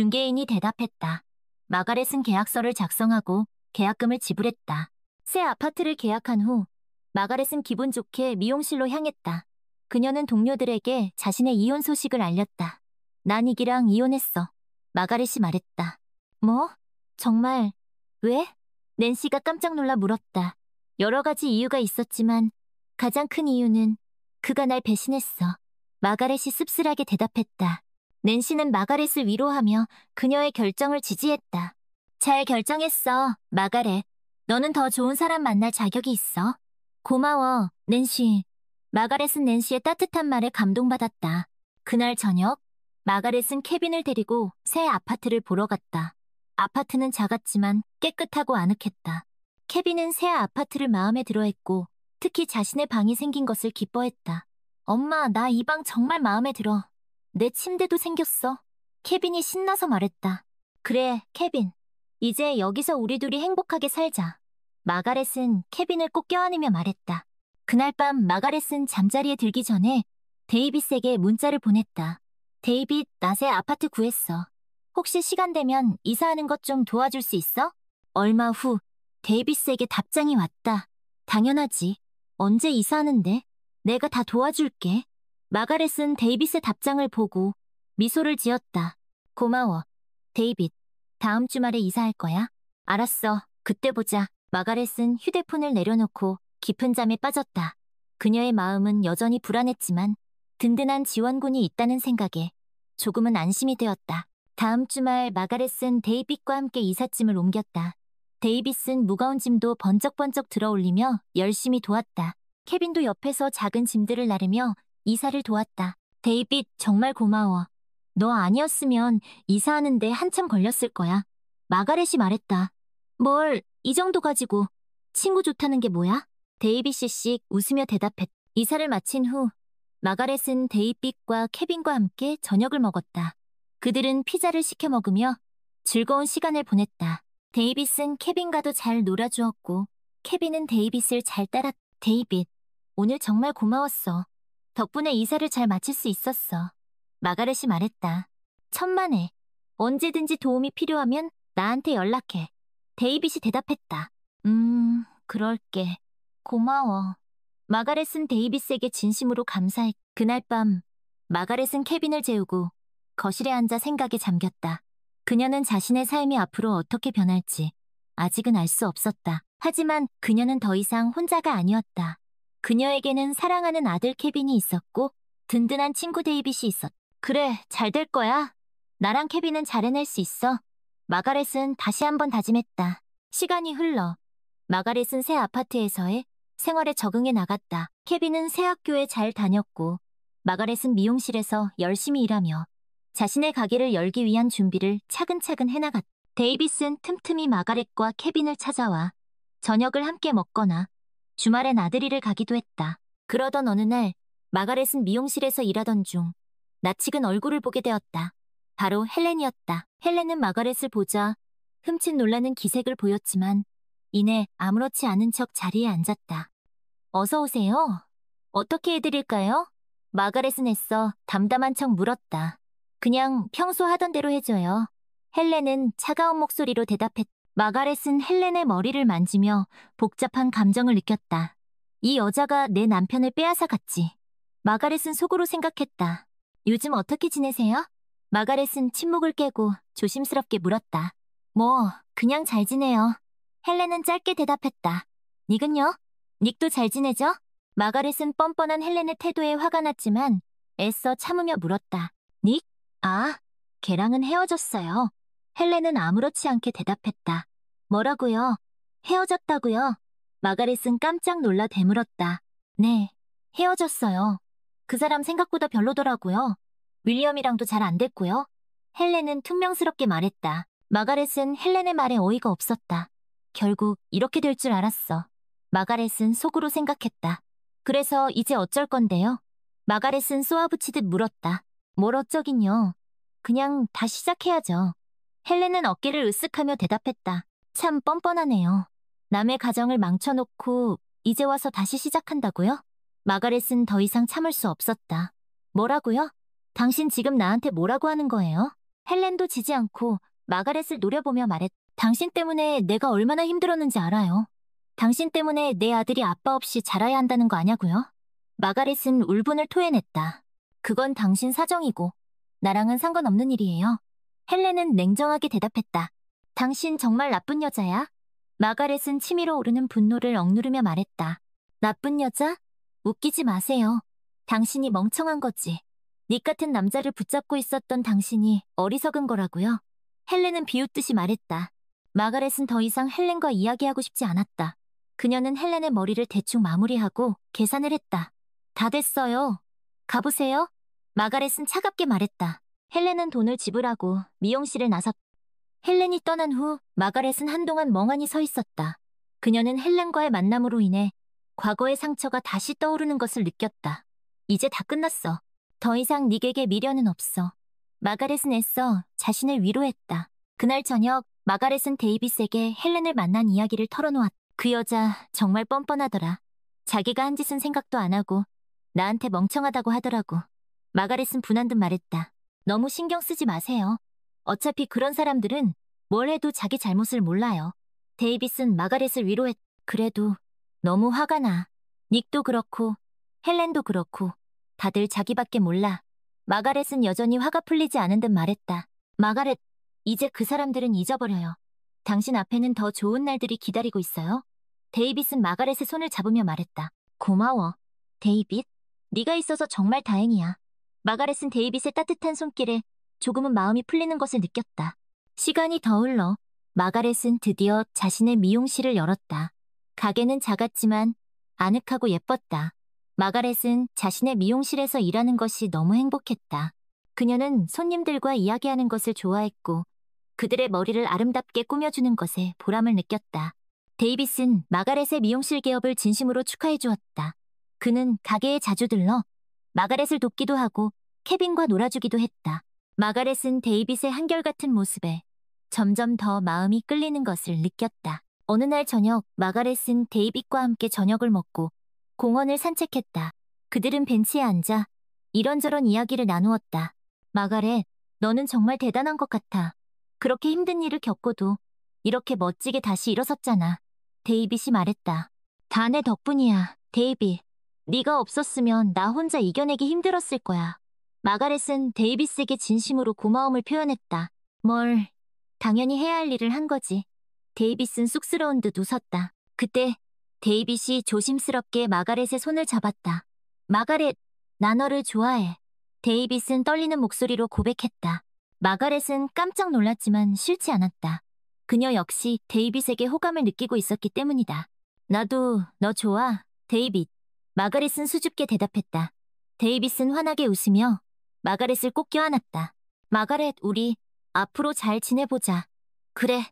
중개인이 대답했다. 마가렛은 계약서를 작성하고 계약금을 지불했다. 새 아파트를 계약한 후 마가렛은 기분 좋게 미용실로 향했다. 그녀는 동료들에게 자신의 이혼 소식을 알렸다. 난 이기랑 이혼했어. 마가렛이 말했다. 뭐? 정말? 왜? 낸시가 깜짝 놀라 물었다. 여러 가지 이유가 있었지만 가장 큰 이유는 그가 날 배신했어. 마가렛이 씁쓸하게 대답했다. 낸시는 마가렛을 위로하며 그녀의 결정을 지지했다. 잘 결정했어, 마가렛. 너는 더 좋은 사람 만날 자격이 있어. 고마워, 낸시. 마가렛은 낸시의 따뜻한 말에 감동받았다. 그날 저녁, 마가렛은 케빈을 데리고 새 아파트를 보러 갔다. 아파트는 작았지만 깨끗하고 아늑했다. 케빈은 새 아파트를 마음에 들어했고 특히 자신의 방이 생긴 것을 기뻐했다. 엄마, 나 이 방 정말 마음에 들어. 내 침대도 생겼어. 케빈이 신나서 말했다. 그래, 케빈. 이제 여기서 우리 둘이 행복하게 살자. 마가렛은 케빈을 꼭 껴안으며 말했다. 그날 밤 마가렛은 잠자리에 들기 전에 데이빗에게 문자를 보냈다. 데이빗, 나 새 아파트 구했어. 혹시 시간 되면 이사하는 것 좀 도와줄 수 있어? 얼마 후 데이빗에게 답장이 왔다. 당연하지. 언제 이사하는데? 내가 다 도와줄게. 마가렛은 데이빗의 답장을 보고 미소를 지었다. 고마워. 데이빗, 다음 주말에 이사할 거야? 알았어. 그때 보자. 마가렛은 휴대폰을 내려놓고 깊은 잠에 빠졌다. 그녀의 마음은 여전히 불안했지만 든든한 지원군이 있다는 생각에 조금은 안심이 되었다. 다음 주말 마가렛은 데이빗과 함께 이삿짐을 옮겼다. 데이빗은 무거운 짐도 번쩍번쩍 들어올리며 열심히 도왔다. 케빈도 옆에서 작은 짐들을 나르며 이사를 도왔다. 데이빗, 정말 고마워. 너 아니었으면 이사하는데 한참 걸렸을 거야. 마가렛이 말했다. 뭘, 이 정도 가지고 친구 좋다는 게 뭐야? 데이빗 씩 웃으며 대답했다. 이사를 마친 후 마가렛은 데이빗과 케빈과 함께 저녁을 먹었다. 그들은 피자를 시켜 먹으며 즐거운 시간을 보냈다. 데이빗은 케빈과도 잘 놀아주었고 케빈은 데이빗을 잘 따랐다. 데이빗, 오늘 정말 고마웠어. 덕분에 이사를 잘 마칠 수 있었어. 마가렛이 말했다. 천만에. 언제든지 도움이 필요하면 나한테 연락해. 데이빗이 대답했다. 그럴게. 고마워. 마가렛은 데이빗에게 진심으로 감사했. 그날 밤 마가렛은 케빈을 재우고 거실에 앉아 생각에 잠겼다. 그녀는 자신의 삶이 앞으로 어떻게 변할지 아직은 알 수 없었다. 하지만 그녀는 더 이상 혼자가 아니었다. 그녀에게는 사랑하는 아들 케빈이 있었고 든든한 친구 데이빗이 있었다. 그래, 잘 될 거야. 나랑 케빈은 잘 해낼 수 있어. 마가렛은 다시 한번 다짐했다. 시간이 흘러 마가렛은 새 아파트에서의 생활에 적응해 나갔다. 케빈은 새 학교에 잘 다녔고 마가렛은 미용실에서 열심히 일하며 자신의 가게를 열기 위한 준비를 차근차근 해나갔다. 데이빗은 틈틈이 마가렛과 케빈을 찾아와 저녁을 함께 먹거나 주말엔 나들이를 가기도 했다. 그러던 어느 날 마가렛은 미용실에서 일하던 중 낯익은 얼굴을 보게 되었다. 바로 헬렌이었다. 헬렌은 마가렛을 보자 흠칫 놀라는 기색을 보였지만 이내 아무렇지 않은 척 자리에 앉았다. 어서 오세요. 어떻게 해드릴까요? 마가렛은 애써 담담한 척 물었다. 그냥 평소 하던 대로 해줘요. 헬렌은 차가운 목소리로 대답했다. 마가렛은 헬렌의 머리를 만지며 복잡한 감정을 느꼈다. 이 여자가 내 남편을 빼앗아 갔지. 마가렛은 속으로 생각했다. 요즘 어떻게 지내세요? 마가렛은 침묵을 깨고 조심스럽게 물었다. 뭐, 그냥 잘 지내요. 헬렌은 짧게 대답했다. 닉은요? 닉도 잘 지내죠? 마가렛은 뻔뻔한 헬렌의 태도에 화가 났지만 애써 참으며 물었다. 닉? 아, 걔랑은 헤어졌어요. 헬렌은 아무렇지 않게 대답했다. 뭐라고요? 헤어졌다고요? 마가렛은 깜짝 놀라 되물었다. 네, 헤어졌어요. 그 사람 생각보다 별로더라고요. 윌리엄이랑도 잘 안 됐고요. 헬렌은 퉁명스럽게 말했다. 마가렛은 헬렌의 말에 어이가 없었다. 결국 이렇게 될 줄 알았어. 마가렛은 속으로 생각했다. 그래서 이제 어쩔 건데요? 마가렛은 쏘아붙이듯 물었다. 뭘 어쩌긴요. 그냥 다시 시작해야죠. 헬렌은 어깨를 으쓱하며 대답했다. 참 뻔뻔하네요. 남의 가정을 망쳐놓고 이제 와서 다시 시작한다고요? 마가렛은 더 이상 참을 수 없었다. 뭐라고요? 당신 지금 나한테 뭐라고 하는 거예요? 헬렌도 지지 않고 마가렛을 노려보며 말했다. 당신 때문에 내가 얼마나 힘들었는지 알아요. 당신 때문에 내 아들이 아빠 없이 자라야 한다는 거 아냐고요? 마가렛은 울분을 토해냈다. 그건 당신 사정이고 나랑은 상관없는 일이에요. 헬렌은 냉정하게 대답했다. 당신 정말 나쁜 여자야? 마가렛은 치밀어 오르는 분노를 억누르며 말했다. 나쁜 여자? 웃기지 마세요. 당신이 멍청한 거지. 닉 같은 남자를 붙잡고 있었던 당신이 어리석은 거라고요. 헬렌은 비웃듯이 말했다. 마가렛은 더 이상 헬렌과 이야기하고 싶지 않았다. 그녀는 헬렌의 머리를 대충 마무리하고 계산을 했다. 다 됐어요. 가보세요. 마가렛은 차갑게 말했다. 헬렌은 돈을 지불하고 미용실을 나섰다. 헬렌이 떠난 후 마가렛은 한동안 멍하니 서 있었다. 그녀는 헬렌과의 만남으로 인해 과거의 상처가 다시 떠오르는 것을 느꼈다. 이제 다 끝났어. 더 이상 닉에게 미련은 없어. 마가렛은 애써 자신을 위로했다. 그날 저녁 마가렛은 데이빗에게 헬렌을 만난 이야기를 털어놓았다. 그 여자 정말 뻔뻔하더라. 자기가 한 짓은 생각도 안 하고 나한테 멍청하다고 하더라고. 마가렛은 분한 듯 말했다. 너무 신경 쓰지 마세요. 어차피 그런 사람들은 뭘 해도 자기 잘못을 몰라요. 데이빗은 마가렛을 위로했다. 그래도 너무 화가 나. 닉도 그렇고 헬렌도 그렇고 다들 자기밖에 몰라. 마가렛은 여전히 화가 풀리지 않은 듯 말했다. 마가렛, 이제 그 사람들은 잊어버려요. 당신 앞에는 더 좋은 날들이 기다리고 있어요. 데이빗은 마가렛의 손을 잡으며 말했다. 고마워, 데이빗. 네가 있어서 정말 다행이야. 마가렛은 데이빗의 따뜻한 손길에 조금은 마음이 풀리는 것을 느꼈다. 시간이 더 흘러 마가렛은 드디어 자신의 미용실을 열었다. 가게는 작았지만 아늑하고 예뻤다. 마가렛은 자신의 미용실에서 일하는 것이 너무 행복했다. 그녀는 손님들과 이야기하는 것을 좋아했고 그들의 머리를 아름답게 꾸며주는 것에 보람을 느꼈다. 데이빗은 마가렛의 미용실 개업을 진심으로 축하해 주었다. 그는 가게에 자주 들러 마가렛을 돕기도 하고 케빈과 놀아주기도 했다. 마가렛은 데이빗의 한결같은 모습에 점점 더 마음이 끌리는 것을 느꼈다. 어느 날 저녁 마가렛은 데이빗과 함께 저녁을 먹고 공원을 산책했다. 그들은 벤치에 앉아 이런저런 이야기를 나누었다. 마가렛, 너는 정말 대단한 것 같아. 그렇게 힘든 일을 겪고도 이렇게 멋지게 다시 일어섰잖아. 데이빗이 말했다. 다 내 덕분이야, 데이빗. 네가 없었으면 나 혼자 이겨내기 힘들었을 거야. 마가렛은 데이빗에게 진심으로 고마움을 표현했다. 뭘, 당연히 해야 할 일을 한 거지. 데이빗은 쑥스러운 듯 웃었다. 그때 데이빗이 조심스럽게 마가렛의 손을 잡았다. 마가렛, 나 너를 좋아해. 데이빗은 떨리는 목소리로 고백했다. 마가렛은 깜짝 놀랐지만 싫지 않았다. 그녀 역시 데이빗에게 호감을 느끼고 있었기 때문이다. 나도 너 좋아, 데이빗. 마가렛은 수줍게 대답했다. 데이빗은 환하게 웃으며 마가렛을 꼭 껴안았다. 마가렛, 우리 앞으로 잘 지내보자. 그래,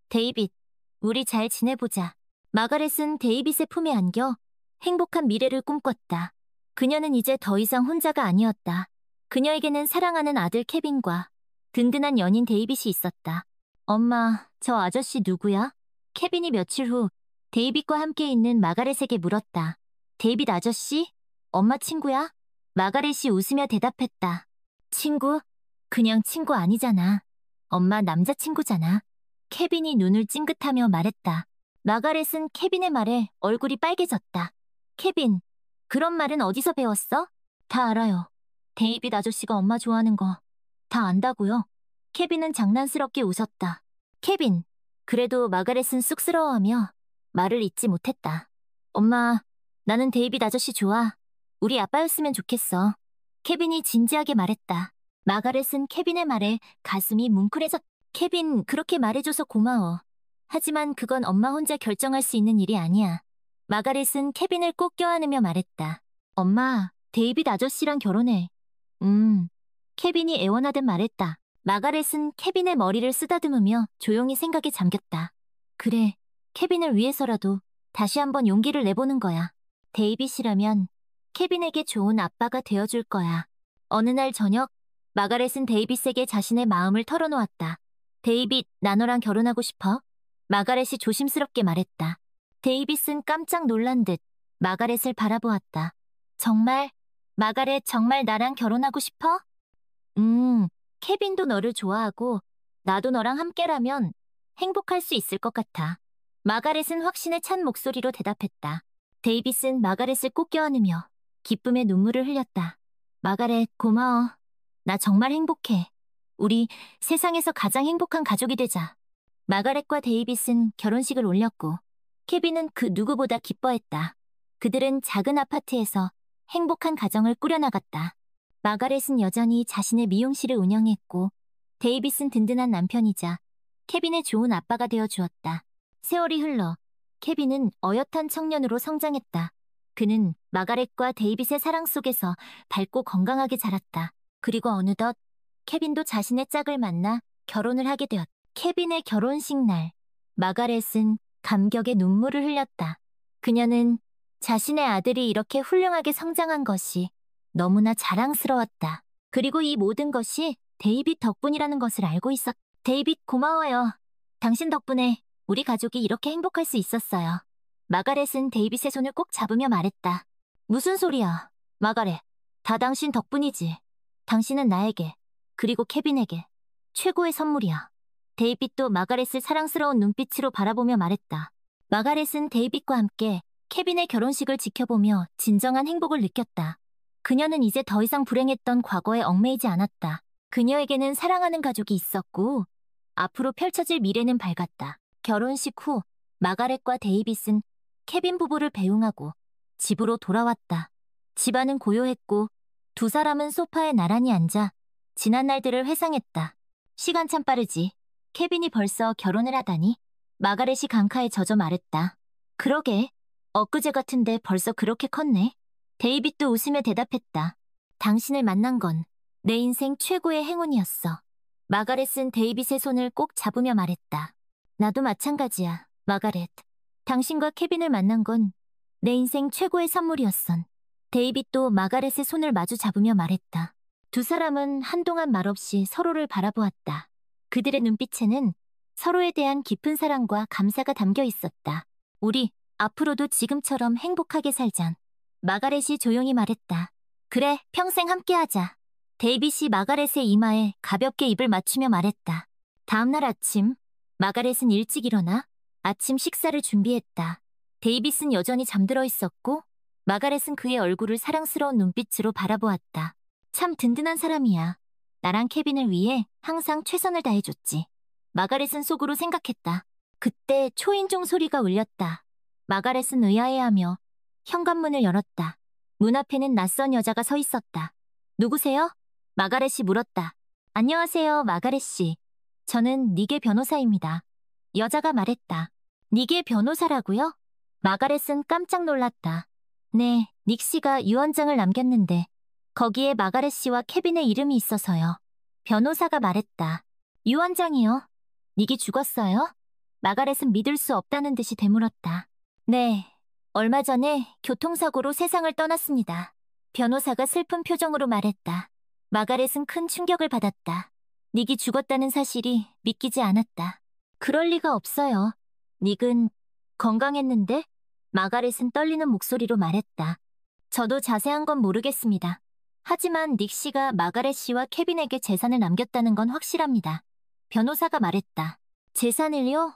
데이빗, 우리 잘 지내보자. 마가렛은 데이빗의 품에 안겨 행복한 미래를 꿈꿨다. 그녀는 이제 더 이상 혼자가 아니었다. 그녀에게는 사랑하는 아들 케빈과 든든한 연인 데이빗이 있었다. 엄마, 저 아저씨 누구야? 케빈이 며칠 후 데이빗과 함께 있는 마가렛에게 물었다. 데이빗 아저씨? 엄마 친구야? 마가렛이 웃으며 대답했다. 친구? 그냥 친구 아니잖아. 엄마 남자친구잖아. 케빈이 눈을 찡긋하며 말했다. 마가렛은 케빈의 말에 얼굴이 빨개졌다. 케빈, 그런 말은 어디서 배웠어? 다 알아요. 데이빗 아저씨가 엄마 좋아하는 거 다 안다고요. 케빈은 장난스럽게 웃었다. 케빈, 그래도 마가렛은 쑥스러워하며 말을 잇지 못했다. 엄마, 나는 데이빗 아저씨 좋아. 우리 아빠였으면 좋겠어. 케빈이 진지하게 말했다. 마가렛은 케빈의 말에 가슴이 뭉클해졌다. 케빈, 그렇게 말해줘서 고마워. 하지만 그건 엄마 혼자 결정할 수 있는 일이 아니야. 마가렛은 케빈을 꼭 껴안으며 말했다. 엄마, 데이빗 아저씨랑 결혼해. 케빈이 애원하듯 말했다. 마가렛은 케빈의 머리를 쓰다듬으며 조용히 생각에 잠겼다. 그래, 케빈을 위해서라도 다시 한번 용기를 내보는 거야. 데이빗이라면 케빈에게 좋은 아빠가 되어줄 거야. 어느 날 저녁, 마가렛은 데이빗에게 자신의 마음을 털어놓았다. 데이빗, 나 너랑 결혼하고 싶어? 마가렛이 조심스럽게 말했다. 데이빗은 깜짝 놀란 듯 마가렛을 바라보았다. 정말? 마가렛 정말 나랑 결혼하고 싶어? 케빈도 너를 좋아하고 나도 너랑 함께라면 행복할 수 있을 것 같아. 마가렛은 확신에 찬 목소리로 대답했다. 데이빗은 마가렛을 꼭 껴안으며 기쁨의 눈물을 흘렸다. 마가렛, 고마워. 나 정말 행복해. 우리 세상에서 가장 행복한 가족이 되자. 마가렛과 데이빗은 결혼식을 올렸고 케빈은 그 누구보다 기뻐했다. 그들은 작은 아파트에서 행복한 가정을 꾸려나갔다. 마가렛은 여전히 자신의 미용실을 운영했고 데이빗은 든든한 남편이자 케빈의 좋은 아빠가 되어 주었다. 세월이 흘러 케빈은 어엿한 청년으로 성장했다. 그는 마가렛과 데이빗의 사랑 속에서 밝고 건강하게 자랐다. 그리고 어느덧 케빈도 자신의 짝을 만나 결혼을 하게 되었다. 케빈의 결혼식 날, 마가렛은 감격의 눈물을 흘렸다. 그녀는 자신의 아들이 이렇게 훌륭하게 성장한 것이 너무나 자랑스러웠다. 그리고 이 모든 것이 데이빗 덕분이라는 것을 알고 있었다. 데이빗 고마워요. 당신 덕분에 우리 가족이 이렇게 행복할 수 있었어요. 마가렛은 데이빗의 손을 꼭 잡으며 말했다. 무슨 소리야, 마가렛. 다 당신 덕분이지. 당신은 나에게, 그리고 케빈에게 최고의 선물이야. 데이빗도 마가렛을 사랑스러운 눈빛으로 바라보며 말했다. 마가렛은 데이빗과 함께 케빈의 결혼식을 지켜보며 진정한 행복을 느꼈다. 그녀는 이제 더 이상 불행했던 과거에 얽매이지 않았다. 그녀에게는 사랑하는 가족이 있었고 앞으로 펼쳐질 미래는 밝았다. 결혼식 후 마가렛과 데이빗은 케빈 부부를 배웅하고 집으로 돌아왔다. 집안은 고요했고 두 사람은 소파에 나란히 앉아 지난 날들을 회상했다. 시간 참 빠르지. 케빈이 벌써 결혼을 하다니. 마가렛이 감카에 젖어 말했다. 그러게. 엊그제 같은데 벌써 그렇게 컸네. 데이빗도 웃으며 대답했다. 당신을 만난 건 내 인생 최고의 행운이었어. 마가렛은 데이빗의 손을 꼭 잡으며 말했다. 나도 마찬가지야, 마가렛. 당신과 케빈을 만난 건 내 인생 최고의 선물이었어. 데이빗도 마가렛의 손을 마주 잡으며 말했다. 두 사람은 한동안 말없이 서로를 바라보았다. 그들의 눈빛에는 서로에 대한 깊은 사랑과 감사가 담겨 있었다. 우리 앞으로도 지금처럼 행복하게 살잔. 마가렛이 조용히 말했다. 그래, 평생 함께하자. 데이빗이 마가렛의 이마에 가볍게 입을 맞추며 말했다. 다음날 아침, 마가렛은 일찍 일어나 아침 식사를 준비했다. 데이빗은 여전히 잠들어 있었고 마가렛은 그의 얼굴을 사랑스러운 눈빛으로 바라보았다. 참 든든한 사람이야. 나랑 케빈을 위해 항상 최선을 다해줬지. 마가렛은 속으로 생각했다. 그때 초인종 소리가 울렸다. 마가렛은 의아해하며 현관문을 열었다. 문 앞에는 낯선 여자가 서 있었다. 누구세요? 마가렛이 물었다. 안녕하세요, 마가렛 씨. 저는 닉의 변호사입니다. 여자가 말했다. 닉의 변호사라고요? 마가렛은 깜짝 놀랐다. 네, 닉 씨가 유언장을 남겼는데 거기에 마가렛 씨와 케빈의 이름이 있어서요. 변호사가 말했다. 유언장이요? 닉이 죽었어요? 마가렛은 믿을 수 없다는 듯이 되물었다. 네, 얼마 전에 교통사고로 세상을 떠났습니다. 변호사가 슬픈 표정으로 말했다. 마가렛은 큰 충격을 받았다. 닉이 죽었다는 사실이 믿기지 않았다. 그럴 리가 없어요. 닉은 건강했는데? 마가렛은 떨리는 목소리로 말했다. 저도 자세한 건 모르겠습니다. 하지만 닉 씨가 마가렛 씨와 케빈에게 재산을 남겼다는 건 확실합니다. 변호사가 말했다. 재산을요?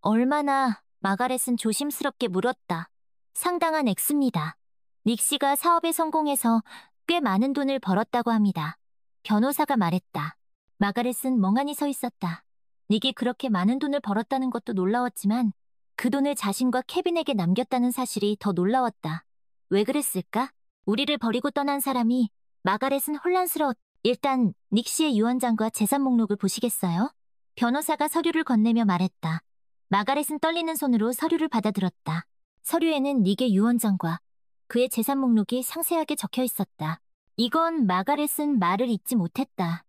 얼마나? 마가렛은 조심스럽게 물었다. 상당한 액수입니다. 닉 씨가 사업에 성공해서 꽤 많은 돈을 벌었다고 합니다. 변호사가 말했다. 마가렛은 멍하니 서 있었다. 닉이 그렇게 많은 돈을 벌었다는 것도 놀라웠지만 그 돈을 자신과 케빈에게 남겼다는 사실이 더 놀라웠다. 왜 그랬을까? 우리를 버리고 떠난 사람이. 마가렛은 혼란스러웠다. 일단 닉 씨의 유언장과 재산 목록을 보시겠어요? 변호사가 서류를 건네며 말했다. 마가렛은 떨리는 손으로 서류를 받아들었다. 서류에는 닉의 유언장과 그의 재산 목록이 상세하게 적혀 있었다. 이건 마가렛은 말을 잇지 못했다.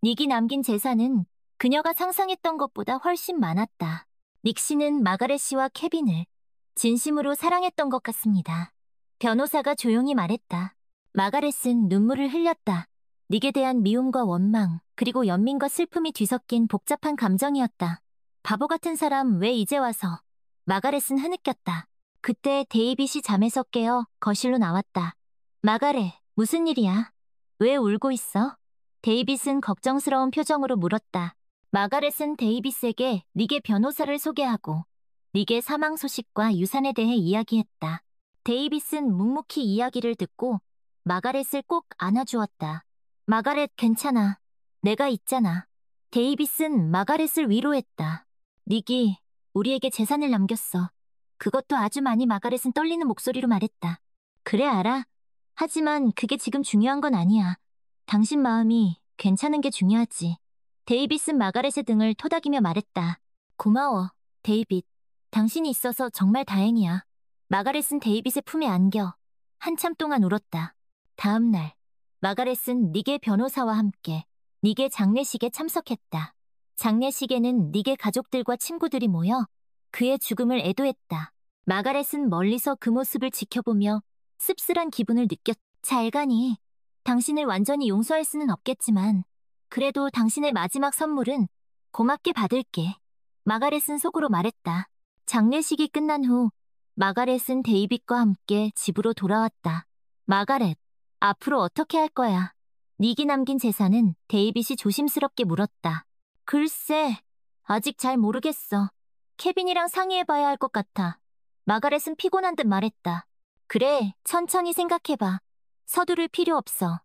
닉이 남긴 재산은 그녀가 상상했던 것보다 훨씬 많았다. 닉 씨는 마가렛 씨와 케빈을 진심으로 사랑했던 것 같습니다. 변호사가 조용히 말했다. 마가렛은 눈물을 흘렸다. 닉에 대한 미움과 원망, 그리고 연민과 슬픔이 뒤섞인 복잡한 감정이었다. 바보 같은 사람 왜 이제 와서. 마가렛은 흐느꼈다. 그때 데이빗이 잠에서 깨어 거실로 나왔다. 마가렛, 무슨 일이야? 왜 울고 있어? 데이빗은 걱정스러운 표정으로 물었다. 마가렛은 데이빗에게 닉의 변호사를 소개하고 닉의 사망 소식과 유산에 대해 이야기했다. 데이빗은 묵묵히 이야기를 듣고 마가렛을 꼭 안아주었다. 마가렛 괜찮아. 내가 있잖아. 데이빗은 마가렛을 위로했다. 닉이 우리에게 재산을 남겼어. 그것도 아주 많이. 마가렛은 떨리는 목소리로 말했다. 그래 알아. 하지만 그게 지금 중요한 건 아니야. 당신 마음이 괜찮은 게 중요하지. 데이빗은 마가렛의 등을 토닥이며 말했다. 고마워, 데이빗. 당신이 있어서 정말 다행이야. 마가렛은 데이빗의 품에 안겨 한참 동안 울었다. 다음 날, 마가렛은 닉의 변호사와 함께 닉의 장례식에 참석했다. 장례식에는 닉의 가족들과 친구들이 모여 그의 죽음을 애도했다. 마가렛은 멀리서 그 모습을 지켜보며 씁쓸한 기분을 느꼈다. 잘 가니. 당신을 완전히 용서할 수는 없겠지만 그래도 당신의 마지막 선물은 고맙게 받을게. 마가렛은 속으로 말했다. 장례식이 끝난 후 마가렛은 데이빗과 함께 집으로 돌아왔다. 마가렛, 앞으로 어떻게 할 거야? 닉이 남긴 재산은 데이빗이 조심스럽게 물었다. 글쎄, 아직 잘 모르겠어. 케빈이랑 상의해봐야 할 것 같아. 마가렛은 피곤한 듯 말했다. 그래, 천천히 생각해봐. 서두를 필요 없어.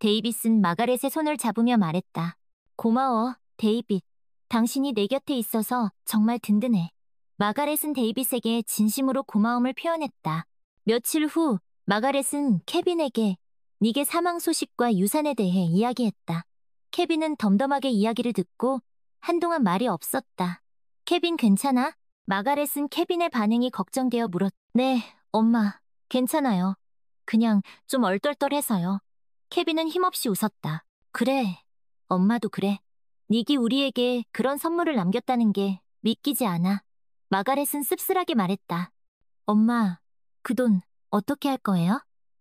데이빗은 마가렛의 손을 잡으며 말했다. 고마워, 데이빗. 당신이 내 곁에 있어서 정말 든든해. 마가렛은 데이빗에게 진심으로 고마움을 표현했다. 며칠 후 마가렛은 케빈에게 닉의 사망 소식과 유산에 대해 이야기했다. 케빈은 덤덤하게 이야기를 듣고 한동안 말이 없었다. 케빈 괜찮아? 마가렛은 케빈의 반응이 걱정되어 물었다. 네, 엄마. 괜찮아요. 그냥 좀 얼떨떨해서요. 케빈은 힘없이 웃었다. 그래, 엄마도 그래. 닉이 우리에게 그런 선물을 남겼다는 게 믿기지 않아. 마가렛은 씁쓸하게 말했다. 엄마, 그 돈 어떻게 할 거예요?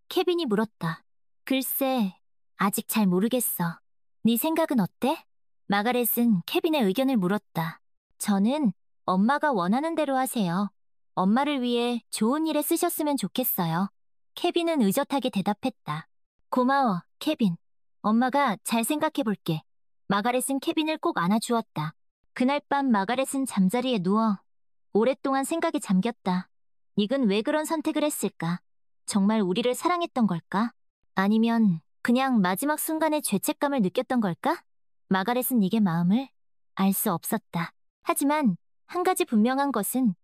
케빈이 물었다. 글쎄, 아직 잘 모르겠어. 네 생각은 어때? 마가렛은 케빈의 의견을 물었다. 저는 엄마가 원하는 대로 하세요. 엄마를 위해 좋은 일에 쓰셨으면 좋겠어요. 케빈은 의젓하게 대답했다. 고마워, 케빈. 엄마가 잘 생각해 볼게. 마가렛은 케빈을 꼭 안아주었다. 그날 밤 마가렛은 잠자리에 누워 오랫동안 생각에 잠겼다. 닉은 왜 그런 선택을 했을까? 정말 우리를 사랑했던 걸까? 아니면 그냥 마지막 순간에 죄책감을 느꼈던 걸까? 마가렛은 닉의 마음을 알 수 없었다. 하지만 한 가지 분명한 것은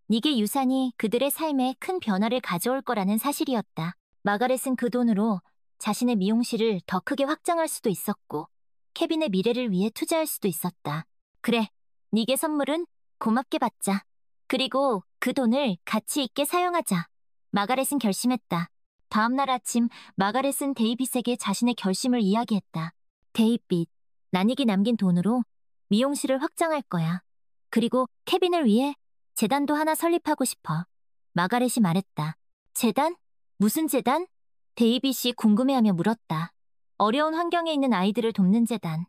닉의 유산이 그들의 삶에 큰 변화를 가져올 거라는 사실이었다. 마가렛은 그 돈으로 자신의 미용실을 더 크게 확장할 수도 있었고 케빈의 미래를 위해 투자할 수도 있었다. 그래, 닉의 선물은 고맙게 받자. 그리고 그 돈을 가치 있게 사용하자. 마가렛은 결심했다. 다음 날 아침 마가렛은 데이빗에게 자신의 결심을 이야기했다. 데이빗, 나닉이 남긴 돈으로 미용실을 확장할 거야. 그리고 케빈을 위해 재단도 하나 설립하고 싶어. 마가렛이 말했다. 재단? 무슨 재단? 데이빗이 궁금해하며 물었다. 어려운 환경에 있는 아이들을 돕는 재단.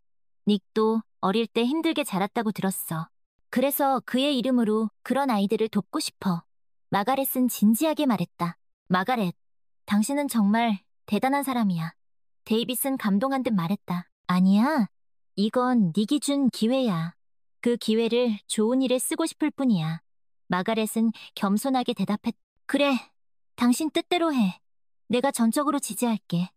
닉도 어릴 때 힘들게 자랐다고 들었어. 그래서 그의 이름으로 그런 아이들을 돕고 싶어. 마가렛은 진지하게 말했다. 마가렛, 당신은 정말 대단한 사람이야. 데이빗은 감동한 듯 말했다. 아니야, 이건 닉이 준 기회야. 그 기회를 좋은 일에 쓰고 싶을 뿐이야. 마가렛은 겸손하게 대답했다. 그래, 당신 뜻대로 해. 내가 전적으로 지지할게.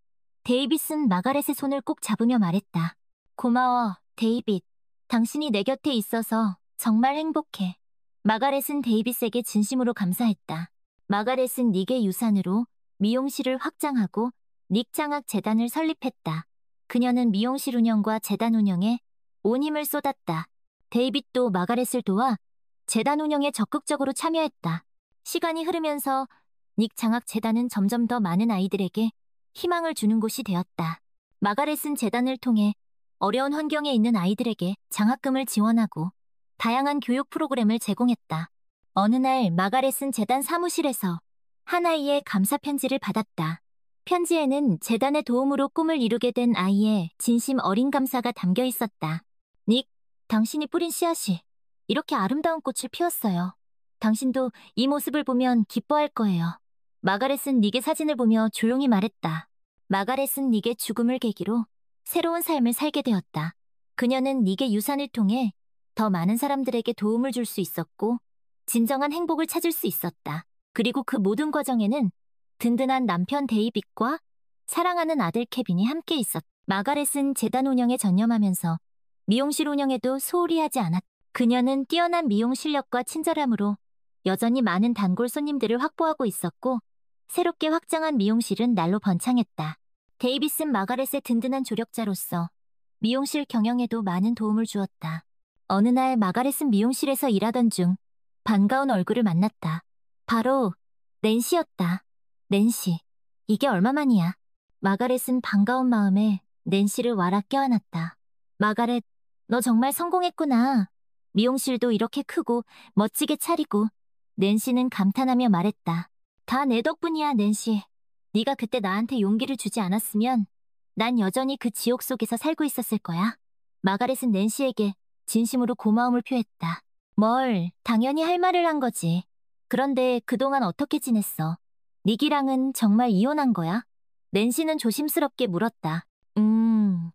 데이빗은 마가렛의 손을 꼭 잡으며 말했다. 고마워, 데이빗. 당신이 내 곁에 있어서 정말 행복해. 마가렛은 데이빗에게 진심으로 감사했다. 마가렛은 닉의 유산으로 미용실을 확장하고 닉 장학 재단을 설립했다. 그녀는 미용실 운영과 재단 운영에 온 힘을 쏟았다. 데이빗도 마가렛을 도와 재단 운영에 적극적으로 참여했다. 시간이 흐르면서 닉 장학 재단은 점점 더 많은 아이들에게 희망을 주는 곳이 되었다. 마가렛은 재단을 통해 어려운 환경에 있는 아이들에게 장학금을 지원하고 다양한 교육 프로그램을 제공했다. 어느 날 마가렛은 재단 사무실에서 한 아이의 감사 편지를 받았다. 편지에는 재단의 도움으로 꿈을 이루게 된 아이의 진심 어린 감사가 담겨 있었다. 닉, 당신이 뿌린 씨앗이 이렇게 아름다운 꽃을 피웠어요. 당신도 이 모습을 보면 기뻐할 거예요. 마가렛은 닉의 사진을 보며 조용히 말했다. 마가렛은 닉의 죽음을 계기로 새로운 삶을 살게 되었다. 그녀는 닉의 유산을 통해 더 많은 사람들에게 도움을 줄 수 있었고 진정한 행복을 찾을 수 있었다. 그리고 그 모든 과정에는 든든한 남편 데이빗과 사랑하는 아들 케빈이 함께 있었다. 마가렛은 재단 운영에 전념하면서 미용실 운영에도 소홀히 하지 않았다. 그녀는 뛰어난 미용 실력과 친절함으로 여전히 많은 단골 손님들을 확보하고 있었고 새롭게 확장한 미용실은 날로 번창했다. 데이빗은 마가렛의 든든한 조력자로서 미용실 경영에도 많은 도움을 주었다. 어느 날 마가렛은 미용실에서 일하던 중 반가운 얼굴을 만났다. 바로 낸시였다. 낸시, 이게 얼마만이야? 마가렛은 반가운 마음에 낸시를 와락 껴안았다. 마가렛, 너 정말 성공했구나. 미용실도 이렇게 크고 멋지게 차리고. 낸시는 감탄하며 말했다. 다 내 덕분이야, 낸시. 네가 그때 나한테 용기를 주지 않았으면 난 여전히 그 지옥 속에서 살고 있었을 거야. 마가렛은 낸시에게 진심으로 고마움을 표했다. 뭘, 당연히 할 말을 한 거지. 그런데 그동안 어떻게 지냈어? 닉이랑은 정말 이혼한 거야? 낸시는 조심스럽게 물었다.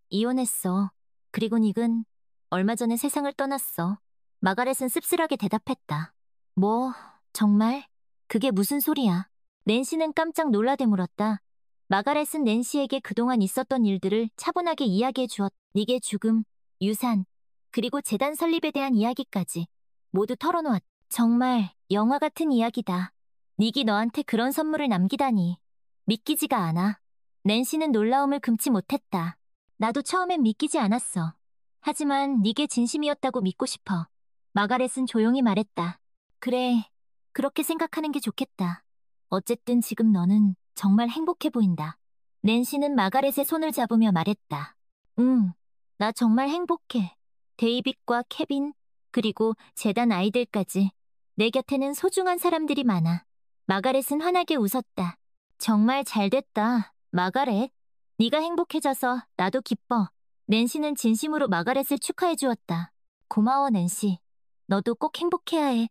이혼했어. 그리고 닉은 얼마 전에 세상을 떠났어. 마가렛은 씁쓸하게 대답했다. 뭐, 정말? 그게 무슨 소리야? 낸시는 깜짝 놀라대 물었다. 마가렛은 낸시에게 그동안 있었던 일들을 차분하게 이야기해 주었다. 닉의 죽음, 유산, 그리고 재단 설립에 대한 이야기까지 모두 털어놓았다. 정말 영화 같은 이야기다. 닉이 너한테 그런 선물을 남기다니. 믿기지가 않아. 낸시는 놀라움을 금치 못했다. 나도 처음엔 믿기지 않았어. 하지만 닉의 진심이었다고 믿고 싶어. 마가렛은 조용히 말했다. 그래, 그렇게 생각하는 게 좋겠다. 어쨌든 지금 너는 정말 행복해 보인다. 낸시는 마가렛의 손을 잡으며 말했다. 응, 나 정말 행복해. 데이빗과 케빈, 그리고 재단 아이들까지. 내 곁에는 소중한 사람들이 많아. 마가렛은 환하게 웃었다. 정말 잘됐다, 마가렛. 네가 행복해져서 나도 기뻐. 낸시는 진심으로 마가렛을 축하해 주었다. 고마워, 낸시. 너도 꼭 행복해야 해.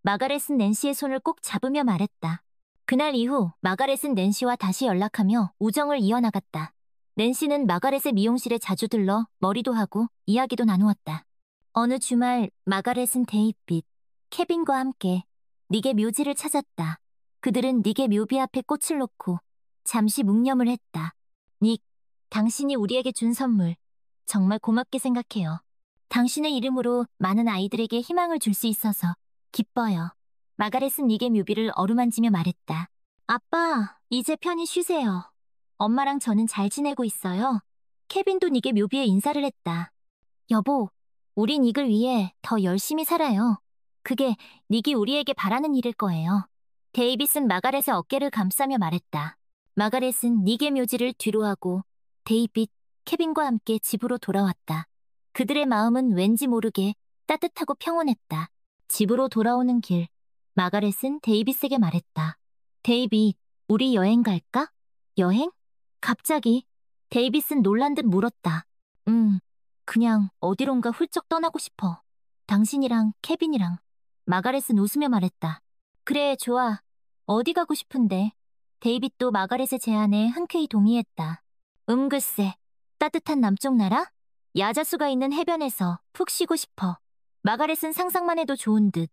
마가렛은 낸시의 손을 꼭 잡으며 말했다. 그날 이후 마가렛은 낸시와 다시 연락하며 우정을 이어나갔다. 낸시는 마가렛의 미용실에 자주 들러 머리도 하고 이야기도 나누었다. 어느 주말 마가렛은 데이빗, 케빈과 함께 닉의 묘지를 찾았다. 그들은 닉의 묘비 앞에 꽃을 놓고 잠시 묵념을 했다. 닉, 당신이 우리에게 준 선물 정말 고맙게 생각해요. 당신의 이름으로 많은 아이들에게 희망을 줄 수 있어서 기뻐요. 마가렛은 닉의 묘비를 어루만지며 말했다. 아빠, 이제 편히 쉬세요. 엄마랑 저는 잘 지내고 있어요. 케빈도 닉의 묘비에 인사를 했다. 여보, 우린 닉을 위해 더 열심히 살아요. 그게 닉이 우리에게 바라는 일일 거예요. 데이빗은 마가렛의 어깨를 감싸며 말했다. 마가렛은 닉의 묘지를 뒤로하고 데이빗, 케빈과 함께 집으로 돌아왔다. 그들의 마음은 왠지 모르게 따뜻하고 평온했다. 집으로 돌아오는 길, 마가렛은 데이빗에게 말했다. 데이빗, 우리 여행 갈까? 여행? 갑자기 데이빗은 놀란 듯 물었다. 그냥 어디론가 훌쩍 떠나고 싶어. 당신이랑 케빈이랑. 마가렛은 웃으며 말했다. 그래, 좋아. 어디 가고 싶은데? 데이빗도 마가렛의 제안에 흔쾌히 동의했다. 글쎄. 따뜻한 남쪽 나라? 야자수가 있는 해변에서 푹 쉬고 싶어. 마가렛은 상상만 해도 좋은 듯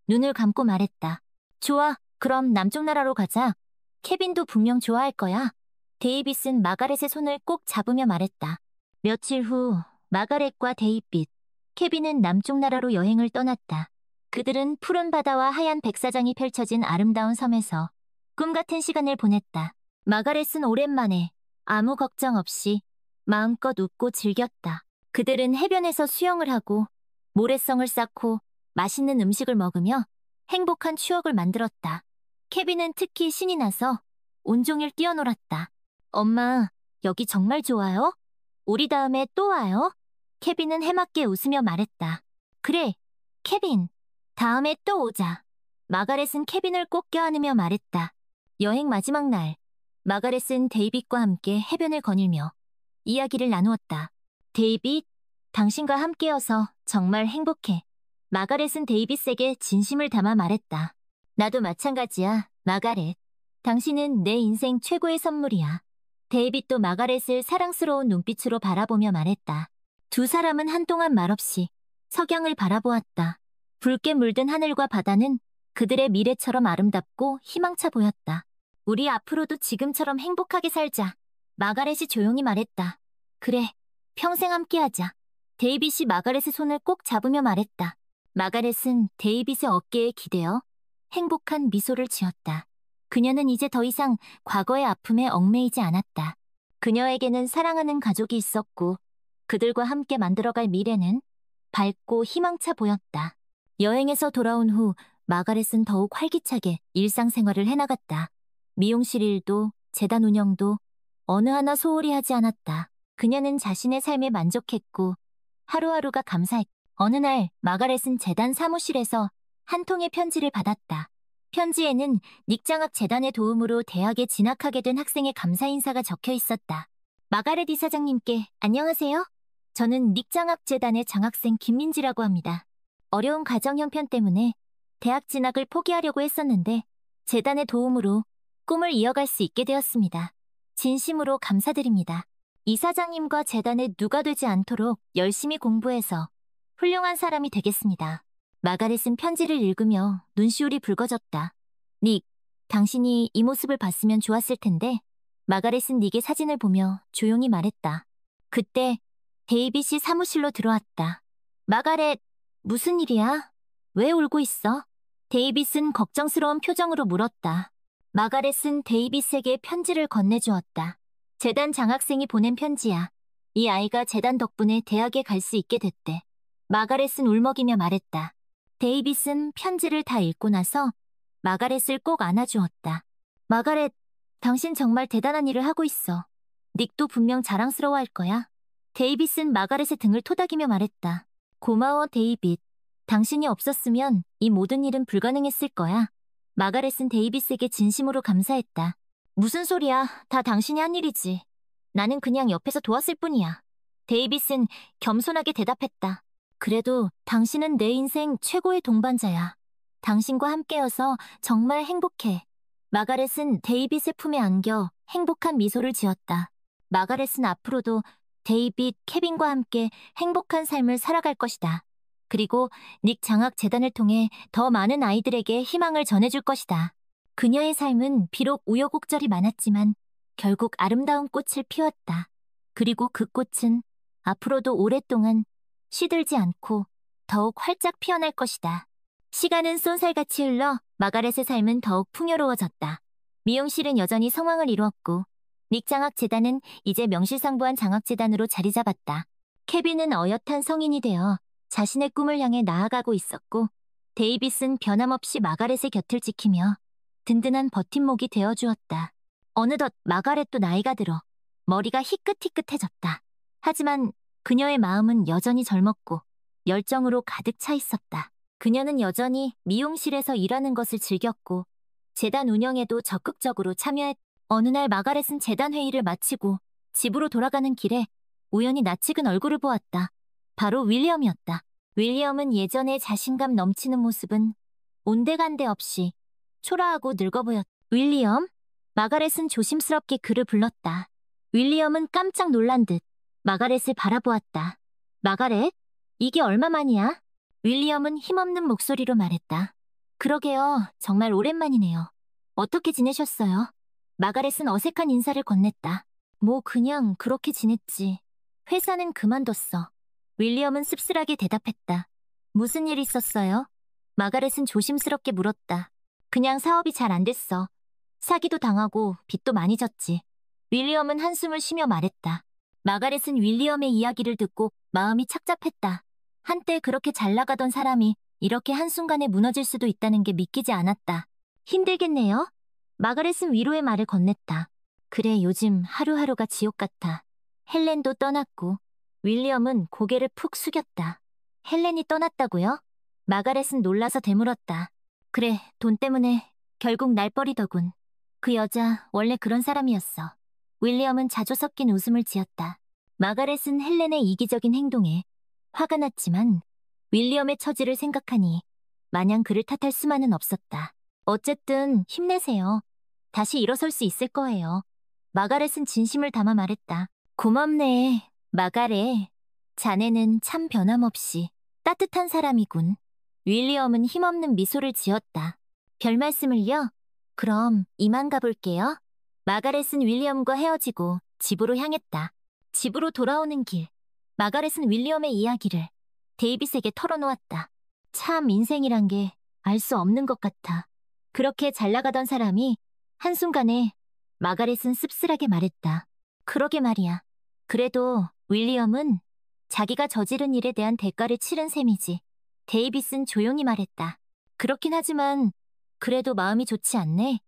눈을 감고 말했다. 좋아, 그럼 남쪽 나라로 가자. 케빈도 분명 좋아할 거야. 데이빗은 마가렛의 손을 꼭 잡으며 말했다. 며칠 후 마가렛과 데이빗, 케빈은 남쪽 나라로 여행을 떠났다. 그들은 푸른 바다와 하얀 백사장이 펼쳐진 아름다운 섬에서 꿈같은 시간을 보냈다. 마가렛은 오랜만에 아무 걱정 없이 마음껏 웃고 즐겼다. 그들은 해변에서 수영을 하고 모래성을 쌓고 맛있는 음식을 먹으며 행복한 추억을 만들었다. 케빈은 특히 신이 나서 온종일 뛰어놀았다. 엄마, 여기 정말 좋아요? 우리 다음에 또 와요? 케빈은 해맑게 웃으며 말했다. 그래, 케빈. 다음에 또 오자. 마가렛은 케빈을 꼭 껴안으며 말했다. 여행 마지막 날, 마가렛은 데이빗과 함께 해변을 거닐며 이야기를 나누었다. 데이빗, 당신과 함께여서 정말 행복해. 마가렛은 데이빗에게 진심을 담아 말했다. 나도 마찬가지야, 마가렛. 당신은 내 인생 최고의 선물이야. 데이빗도 마가렛을 사랑스러운 눈빛으로 바라보며 말했다. 두 사람은 한동안 말없이 석양을 바라보았다. 붉게 물든 하늘과 바다는 그들의 미래처럼 아름답고 희망차 보였다. 우리 앞으로도 지금처럼 행복하게 살자. 마가렛이 조용히 말했다. 그래, 평생 함께하자. 데이빗이 마가렛의 손을 꼭 잡으며 말했다. 마가렛은 데이빗의 어깨에 기대어 행복한 미소를 지었다. 그녀는 이제 더 이상 과거의 아픔에 얽매이지 않았다. 그녀에게는 사랑하는 가족이 있었고 그들과 함께 만들어갈 미래는 밝고 희망차 보였다. 여행에서 돌아온 후 마가렛은 더욱 활기차게 일상생활을 해나갔다. 미용실 일도 재단 운영도 어느 하나 소홀히 하지 않았다. 그녀는 자신의 삶에 만족했고 하루하루가 감사했다. 어느 날 마가렛은 재단 사무실에서 한 통의 편지를 받았다. 편지에는 닉장학 재단의 도움으로 대학에 진학하게 된 학생의 감사 인사가 적혀 있었다. 마가렛 이사장님께 안녕하세요. 저는 닉장학 재단의 장학생 김민지라고 합니다. 어려운 가정 형편 때문에 대학 진학을 포기하려고 했었는데 재단의 도움으로 꿈을 이어갈 수 있게 되었습니다. 진심으로 감사드립니다. 이사장님과 재단에 누가 되지 않도록 열심히 공부해서 훌륭한 사람이 되겠습니다. 마가렛은 편지를 읽으며 눈시울이 붉어졌다. 닉, 당신이 이 모습을 봤으면 좋았을 텐데. 마가렛은 닉의 사진을 보며 조용히 말했다. 그때 데이빗이 사무실로 들어왔다. 마가렛, 무슨 일이야? 왜 울고 있어? 데이빗은 걱정스러운 표정으로 물었다. 마가렛은 데이빗에게 편지를 건네주었다. 재단 장학생이 보낸 편지야. 이 아이가 재단 덕분에 대학에 갈 수 있게 됐대. 마가렛은 울먹이며 말했다. 데이빗은 편지를 다 읽고 나서 마가렛을 꼭 안아주었다. 마가렛, 당신 정말 대단한 일을 하고 있어. 닉도 분명 자랑스러워할 거야. 데이빗은 마가렛의 등을 토닥이며 말했다. 고마워, 데이빗. 당신이 없었으면 이 모든 일은 불가능했을 거야. 마가렛은 데이빗에게 진심으로 감사했다. 무슨 소리야. 다 당신이 한 일이지. 나는 그냥 옆에서 도왔을 뿐이야. 데이빗은 겸손하게 대답했다. 그래도 당신은 내 인생 최고의 동반자야. 당신과 함께여서 정말 행복해. 마가렛은 데이빗의 품에 안겨 행복한 미소를 지었다. 마가렛은 앞으로도 데이빗, 케빈과 함께 행복한 삶을 살아갈 것이다. 그리고 닉 장학 재단을 통해 더 많은 아이들에게 희망을 전해줄 것이다. 그녀의 삶은 비록 우여곡절이 많았지만 결국 아름다운 꽃을 피웠다. 그리고 그 꽃은 앞으로도 오랫동안 시들지 않고 더욱 활짝 피어날 것이다. 시간은 쏜살같이 흘러 마가렛의 삶은 더욱 풍요로워졌다. 미용실은 여전히 성황을 이루었고 닉 장학재단은 이제 명실상부한 장학재단으로 자리 잡았다. 케빈은 어엿한 성인이 되어 자신의 꿈을 향해 나아가고 있었고 데이빗은 변함없이 마가렛의 곁을 지키며 든든한 버팀목이 되어주었다. 어느덧 마가렛도 나이가 들어 머리가 희끗희끗해졌다. 하지만 그녀의 마음은 여전히 젊었고 열정으로 가득 차 있었다. 그녀는 여전히 미용실에서 일하는 것을 즐겼고 재단 운영에도 적극적으로 참여했다. 어느 날 마가렛은 재단 회의를 마치고 집으로 돌아가는 길에 우연히 낯익은 얼굴을 보았다. 바로 윌리엄이었다. 윌리엄은 예전의 자신감 넘치는 모습은 온데간데 없이 초라하고 늙어 보였다. 윌리엄? 마가렛은 조심스럽게 그를 불렀다. 윌리엄은 깜짝 놀란 듯 마가렛을 바라보았다. 마가렛? 이게 얼마만이야? 윌리엄은 힘없는 목소리로 말했다. 그러게요. 정말 오랜만이네요. 어떻게 지내셨어요? 마가렛은 어색한 인사를 건넸다. 뭐 그냥 그렇게 지냈지. 회사는 그만뒀어. 윌리엄은 씁쓸하게 대답했다. 무슨 일 있었어요? 마가렛은 조심스럽게 물었다. 그냥 사업이 잘 안 됐어. 사기도 당하고 빚도 많이 졌지. 윌리엄은 한숨을 쉬며 말했다. 마가렛은 윌리엄의 이야기를 듣고 마음이 착잡했다. 한때 그렇게 잘 나가던 사람이 이렇게 한순간에 무너질 수도 있다는 게 믿기지 않았다. 힘들겠네요? 마가렛은 위로의 말을 건넸다. 그래, 요즘 하루하루가 지옥 같아. 헬렌도 떠났고. 윌리엄은 고개를 푹 숙였다. 헬렌이 떠났다고요? 마가렛은 놀라서 되물었다. 그래, 돈 때문에 결국 날 버리더군. 그 여자 원래 그런 사람이었어. 윌리엄은 자조 섞인 웃음을 지었다. 마가렛은 헬렌의 이기적인 행동에 화가 났지만 윌리엄의 처지를 생각하니 마냥 그를 탓할 수만은 없었다. 어쨌든 힘내세요. 다시 일어설 수 있을 거예요. 마가렛은 진심을 담아 말했다. 고맙네, 마가렛. 자네는 참 변함없이 따뜻한 사람이군. 윌리엄은 힘없는 미소를 지었다. 별 말씀을요? 그럼 이만 가볼게요. 마가렛은 윌리엄과 헤어지고 집으로 향했다. 집으로 돌아오는 길, 마가렛은 윌리엄의 이야기를 데이빗에게 털어놓았다. 참 인생이란 게 알 수 없는 것 같아. 그렇게 잘 나가던 사람이 한순간에 마가렛은 씁쓸하게 말했다. 그러게 말이야. 그래도 윌리엄은 자기가 저지른 일에 대한 대가를 치른 셈이지. 데이빗은 조용히 말했다. 그렇긴 하지만 그래도 마음이 좋지 않네.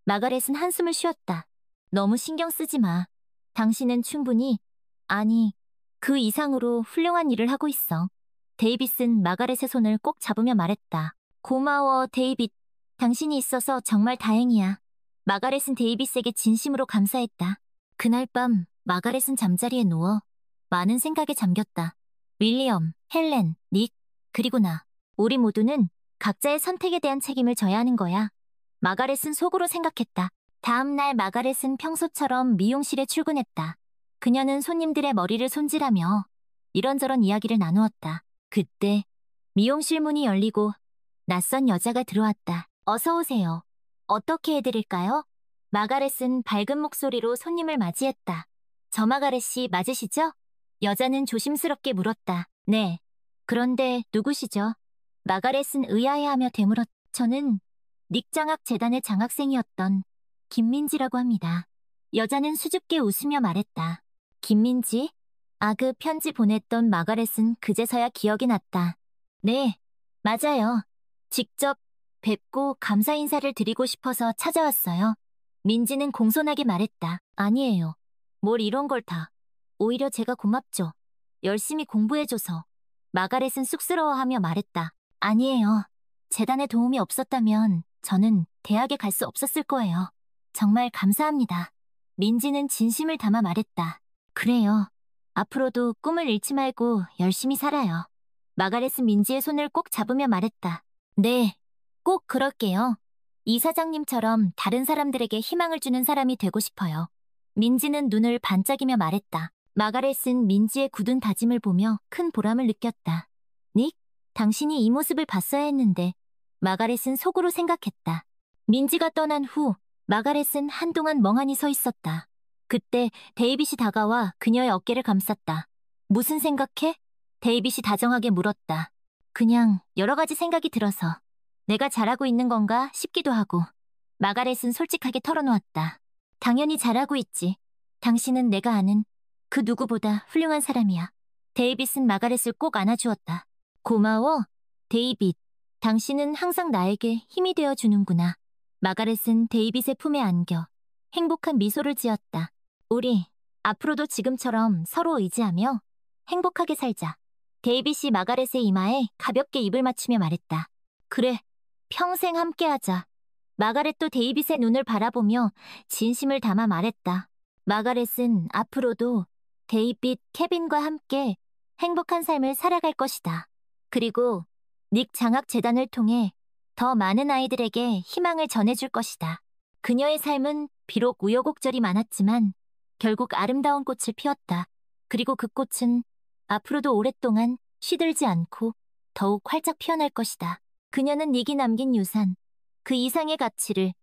마가렛은 한숨을 쉬었다. 너무 신경 쓰지 마. 당신은 충분히, 아니, 그 이상으로 훌륭한 일을 하고 있어. 데이빗은 마가렛의 손을 꼭 잡으며 말했다. 고마워, 데이빗. 당신이 있어서 정말 다행이야. 마가렛은 데이빗에게 진심으로 감사했다. 그날 밤 마가렛은 잠자리에 누워 많은 생각에 잠겼다. 윌리엄, 헬렌, 닉, 그리고 나. 우리 모두는 각자의 선택에 대한 책임을 져야 하는 거야. 마가렛은 속으로 생각했다. 다음 날 마가렛은 평소처럼 미용실에 출근했다. 그녀는 손님들의 머리를 손질하며 이런저런 이야기를 나누었다. 그때 미용실 문이 열리고 낯선 여자가 들어왔다. 어서 오세요. 어떻게 해드릴까요? 마가렛은 밝은 목소리로 손님을 맞이했다. 저 마가렛 씨 맞으시죠? 여자는 조심스럽게 물었다. 네. 그런데 누구시죠? 마가렛은 의아해하며 되물었다. 저는 닉장학 재단의 장학생이었던 김민지라고 합니다. 여자는 수줍게 웃으며 말했다. 김민지? 그 편지 보냈던 마가렛은 그제서야 기억이 났다. 네, 맞아요. 직접 뵙고 감사 인사를 드리고 싶어서 찾아왔어요. 민지는 공손하게 말했다. 아니에요. 뭘 이런 걸 다. 오히려 제가 고맙죠. 열심히 공부해줘서. 마가렛은 쑥스러워하며 말했다. 아니에요. 재단에 도움이 없었다면 저는 대학에 갈 수 없었을 거예요. 정말 감사합니다. 민지는 진심을 담아 말했다. 그래요. 앞으로도 꿈을 잃지 말고 열심히 살아요. 마가렛은 민지의 손을 꼭 잡으며 말했다. 네, 꼭 그럴게요. 이사장님처럼 다른 사람들에게 희망을 주는 사람이 되고 싶어요. 민지는 눈을 반짝이며 말했다. 마가렛은 민지의 굳은 다짐을 보며 큰 보람을 느꼈다. 닉, 당신이 이 모습을 봤어야 했는데. 마가렛은 속으로 생각했다. 민지가 떠난 후 마가렛은 한동안 멍하니 서 있었다. 그때 데이빗이 다가와 그녀의 어깨를 감쌌다. 무슨 생각해? 데이빗이 다정하게 물었다. 그냥 여러 가지 생각이 들어서. 내가 잘하고 있는 건가 싶기도 하고. 마가렛은 솔직하게 털어놓았다. 당연히 잘하고 있지. 당신은 내가 아는 그 누구보다 훌륭한 사람이야. 데이빗은 마가렛을 꼭 안아주었다. 고마워, 데이빗. 당신은 항상 나에게 힘이 되어주는구나. 마가렛은 데이빗의 품에 안겨 행복한 미소를 지었다. 우리 앞으로도 지금처럼 서로 의지하며 행복하게 살자. 데이빗이 마가렛의 이마에 가볍게 입을 맞추며 말했다. 그래, 평생 함께하자. 마가렛도 데이빗의 눈을 바라보며 진심을 담아 말했다. 마가렛은 앞으로도 데이빗, 케빈과 함께 행복한 삶을 살아갈 것이다. 그리고 닉 장학재단을 통해 더 많은 아이들에게 희망을 전해줄 것이다. 그녀의 삶은 비록 우여곡절이 많았지만 결국 아름다운 꽃을 피웠다. 그리고 그 꽃은 앞으로도 오랫동안 시들지 않고 더욱 활짝 피어날 것이다. 그녀는 닉이 남긴 유산, 그 이상의 가치를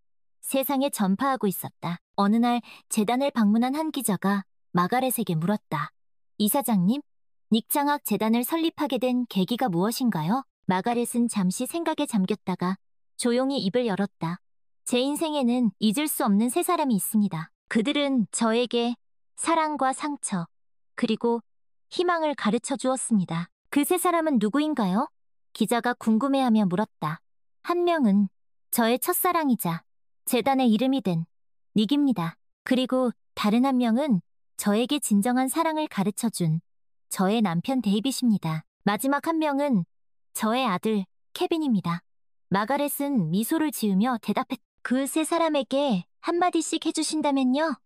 세상에 전파하고 있었다. 어느 날 재단을 방문한 한 기자가 마가렛에게 물었다. 이사장님, 닉장학 재단을 설립하게 된 계기가 무엇인가요? 마가렛은 잠시 생각에 잠겼다가 조용히 입을 열었다. 제 인생에는 잊을 수 없는 세 사람이 있습니다. 그들은 저에게 사랑과 상처, 그리고 희망을 가르쳐 주었습니다. 그 세 사람은 누구인가요? 기자가 궁금해하며 물었다. 한 명은 저의 첫사랑이자 재단의 이름이 된 닉입니다. 그리고 다른 한 명은 저에게 진정한 사랑을 가르쳐 준 저의 남편 데이빗입니다. 마지막 한 명은 저의 아들 케빈입니다. 마가렛은 미소를 지으며 대답했다. 그 세 사람에게 한마디씩 해주신다면요?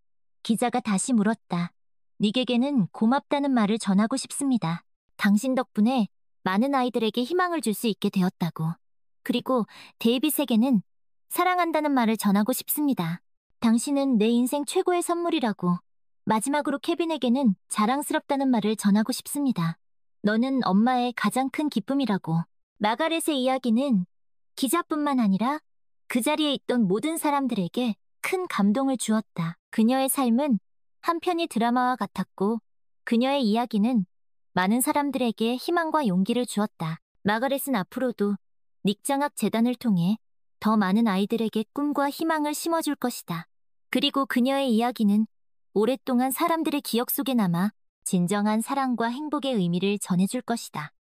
기자가 다시 물었다. 닉에게는 고맙다는 말을 전하고 싶습니다. 당신 덕분에 많은 아이들에게 희망을 줄 수 있게 되었다고. 그리고 데이빗에게는 사랑한다는 말을 전하고 싶습니다. 당신은 내 인생 최고의 선물이라고. 마지막으로 케빈에게는 자랑스럽다는 말을 전하고 싶습니다. 너는 엄마의 가장 큰 기쁨이라고. 마가렛의 이야기는 기자뿐만 아니라 그 자리에 있던 모든 사람들에게 큰 감동을 주었다. 그녀의 삶은 한편의 드라마와 같았고 그녀의 이야기는 많은 사람들에게 희망과 용기를 주었다. 마가렛은 앞으로도 닉장학 재단을 통해 더 많은 아이들에게 꿈과 희망을 심어줄 것이다. 그리고 그녀의 이야기는 오랫동안 사람들의 기억 속에 남아 진정한 사랑과 행복의 의미를 전해줄 것이다.